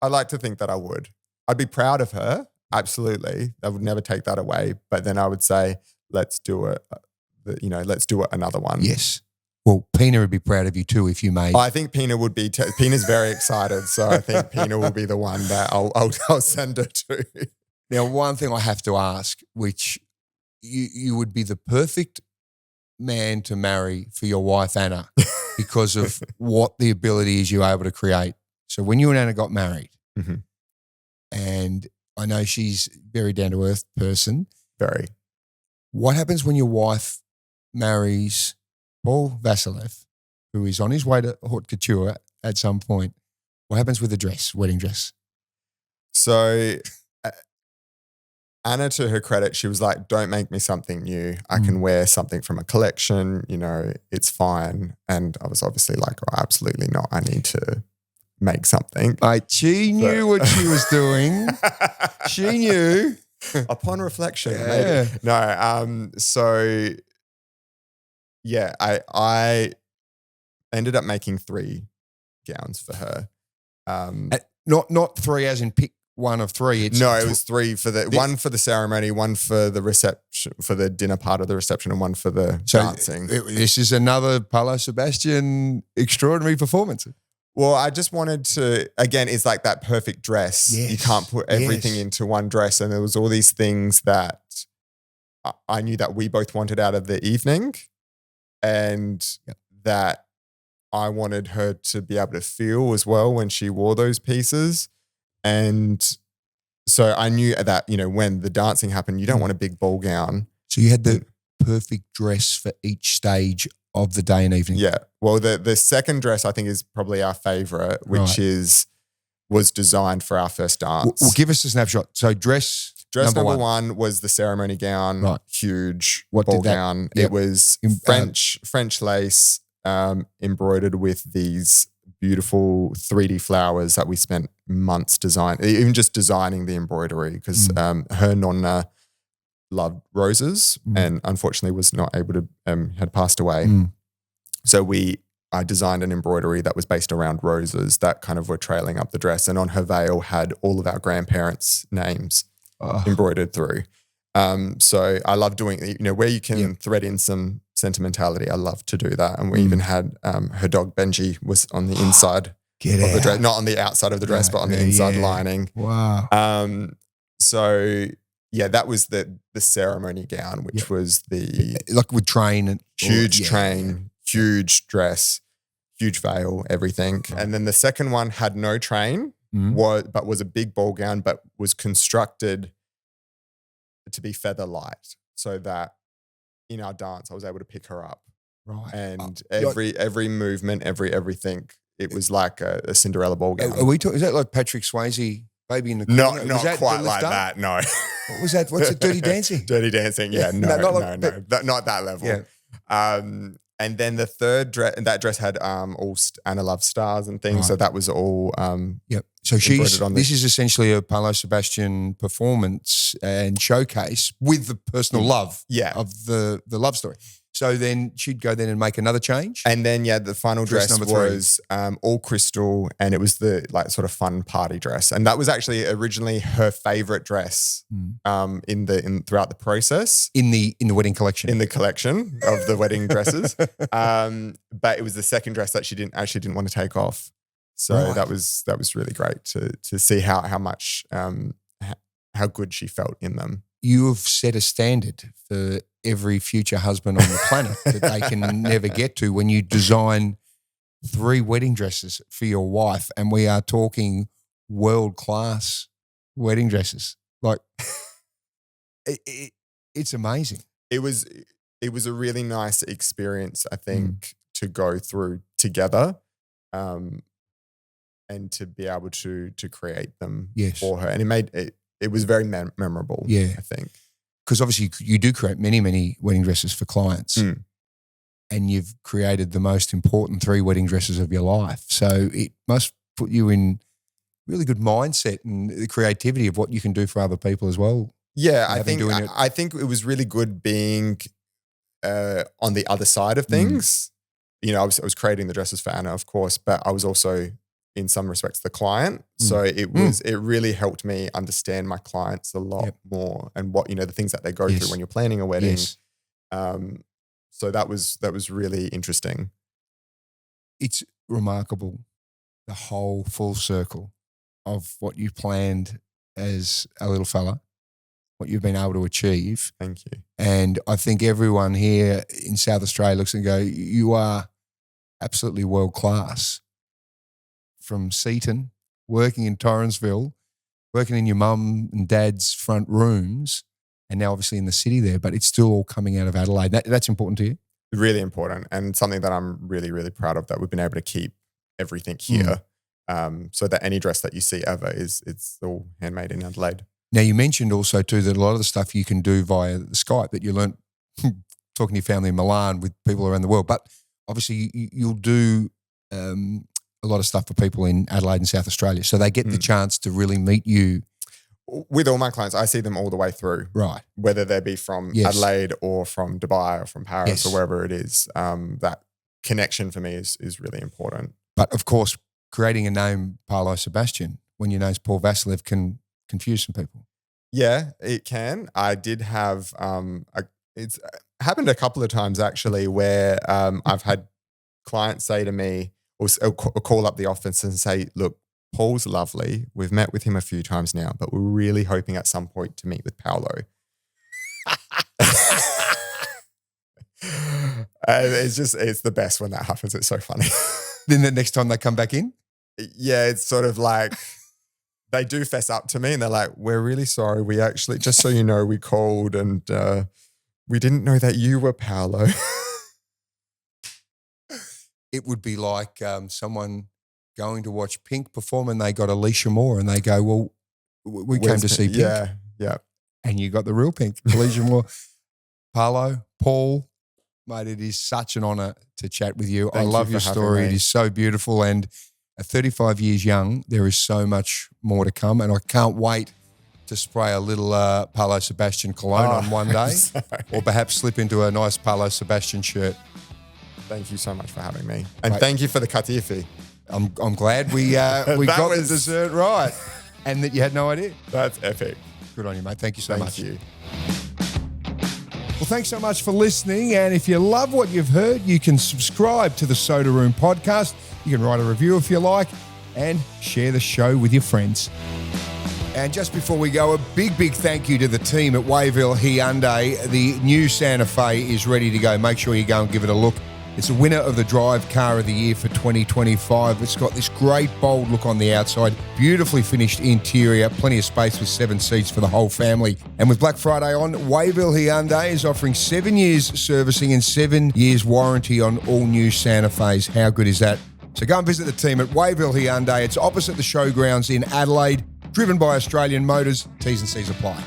I'd like to think that I would. I'd be proud of her. Absolutely. I would never take that away. But then I would say, let's do it. Let's do it another one. Yes. Well, Pina would be proud of you too if you made. I think Pina would be. Pina's very excited, so I think Pina will be the one that I'll send her to. Now, one thing I have to ask, which you would be the perfect man to marry for your wife Anna because of what the ability is you're able to create. So when you and Anna got married, and I know she's a very down-to-earth person. Very. What happens when your wife marries Paulo Vasileff, who is on his way to haute couture at some point? What happens with the dress, wedding dress? So Anna, to her credit, she was like, don't make me something new. I can wear something from a collection, it's fine. And I was obviously like, oh, absolutely not. I need to make something. She knew what she was doing. She knew. Upon reflection, maybe. No, I ended up making 3 gowns for her. Not 3 as in pick one of 3. It was 3 for one for the ceremony, one for the reception, for the dinner part of the reception, and one for the dancing. This is another Paulo Sebastian extraordinary performance. Well, I just wanted to, again, it's like that perfect dress. Yes. You can't put everything into one dress. And there was all these things that I knew that we both wanted out of the evening, and that I wanted her to be able to feel as well when she wore those pieces. And so I knew that, when the dancing happened, you don't want a big ball gown. So you had the perfect dress for each stage of the day and evening. Yeah. Well, the second dress I think is probably our favorite, which was designed for our first dance. Well, give us a snapshot. So dress number one was the ceremony gown, huge What ball did that- gown. Yep. It was French lace embroidered with these beautiful 3D flowers that we spent months designing, even just designing the embroidery, because her nonna loved roses and unfortunately was not able to, had passed away. So I designed an embroidery that was based around roses that kind of were trailing up the dress, and on her veil had all of our grandparents' names embroidered through. So I love doing, where you can thread in some sentimentality. I love to do that. And we even had her dog Benji was on the inside of the dress, not on the outside of the dress, but on the inside lining. Wow. So yeah, that was the ceremony gown, which was the Like with train and huge train, huge dress, huge veil, everything. And then the second one had no train, but was a big ball gown, but was constructed to be feather light, so that in our dance I was able to pick her up. Right. And every movement, everything, it was like a Cinderella ball gown. Are we talking? Is that like Patrick Swayze, Baby in the Corner? Not quite like that. No. What was that? What's it? Dirty Dancing. Dirty Dancing. Yeah. No. Not that level. Yeah. And then the third dress, and that dress had all Anna Love stars and things. Right. So that was all. Yep. So this is essentially a Paulo Sebastian performance and showcase with the personal love of the love story. So then she'd go then and make another change. And then, the final dress was all crystal, and it was the sort of fun party dress. And that was actually originally her favorite dress throughout the process. In the wedding collection. In the collection of the wedding dresses. But it was the second dress that she didn't want to take off. So that was really great to see how much how good she felt in them. You have set a standard for every future husband on the planet that they can never get to when you design 3 wedding dresses for your wife, and we are talking world-class wedding dresses. Like, it's amazing. It was a really nice experience, I think, to go through together, and to be able to create them for her, and it was very memorable. Yeah, I think. Because obviously you do create many, many wedding dresses for clients, and you've created the most important 3 wedding dresses of your life. So it must put you in really good mindset and the creativity of what you can do for other people as well. Yeah, I think it was really good being on the other side of things. I was creating the dresses for Anna, of course, but I was also, in some respects, the client. So it really helped me understand my clients a lot more, and what, the things that they go through when you're planning a wedding. So that was really interesting. It's remarkable, the whole full circle of what you planned as a little fella, what you've been able to achieve. Thank you. And I think everyone here in South Australia looks and go, you are absolutely world class. From Seaton, working in Torrensville, working in your mum and dad's front rooms, and now obviously in the city there, but it's still all coming out of Adelaide. That's important to you? Really important, and something that I'm really, really proud of, that we've been able to keep everything here, so that any dress that you see ever it's all handmade in Adelaide. Now, you mentioned also too that a lot of the stuff you can do via the Skype that you learnt talking to your family in Milan with people around the world, but obviously you'll do a lot of stuff for people in Adelaide and South Australia. So they get the chance to really meet you. With all my clients, I see them all the way through. Right. Whether they be from Adelaide or from Dubai or from Paris or wherever it is. That connection for me is really important. But of course, creating a name, Paulo Sebastian, when your name's Paul Vasileff, can confuse some people. Yeah, it can. I did have, it's happened a couple of times actually, where I've had clients say to me, or call up the office and say, look, Paul's lovely. We've met with him a few times now, but we're really hoping at some point to meet with Paulo. And it's the best when that happens. It's so funny. Then the next time they come back in? Yeah, it's sort of like, they do fess up to me and they're like, we're really sorry. We actually, just so you know, we called and we didn't know that you were Paulo. It would be like someone going to watch Pink perform and they got Alicia Moore and they go, well, we came to see Pink. Yeah. And you got the real Pink, Alicia Moore. Paulo, Paul, mate, it is such an honour to chat with you. Thank I love you your for having story. me. It is so beautiful. And at 35 years young, there is so much more to come. And I can't wait to spray a little Paulo Sebastian cologne on one day or perhaps slip into a nice Paulo Sebastian shirt. Thank you so much for having me. And Mate. thank you for the katifi. I'm glad we got the dessert right and that you had no idea. That's epic. Good on you, mate. Thank you so much. Thank you. Well, thanks so much for listening. And if you love what you've heard, you can subscribe to the Soda Room podcast. You can write a review if you like and share the show with your friends. And just before we go, a big, big thank you to the team at Wayville Hyundai. The new Santa Fe is ready to go. Make sure you go and give it a look. It's a winner of the Drive Car of the Year for 2025. It's got this great, bold look on the outside, beautifully finished interior, plenty of space with 7 seats for the whole family. And with Black Friday on, Wayville Hyundai is offering 7 years servicing and 7 years warranty on all new Santa Fe's. How good is that? So go and visit the team at Wayville Hyundai. It's opposite the showgrounds in Adelaide, driven by Australian Motors. T's and C's apply.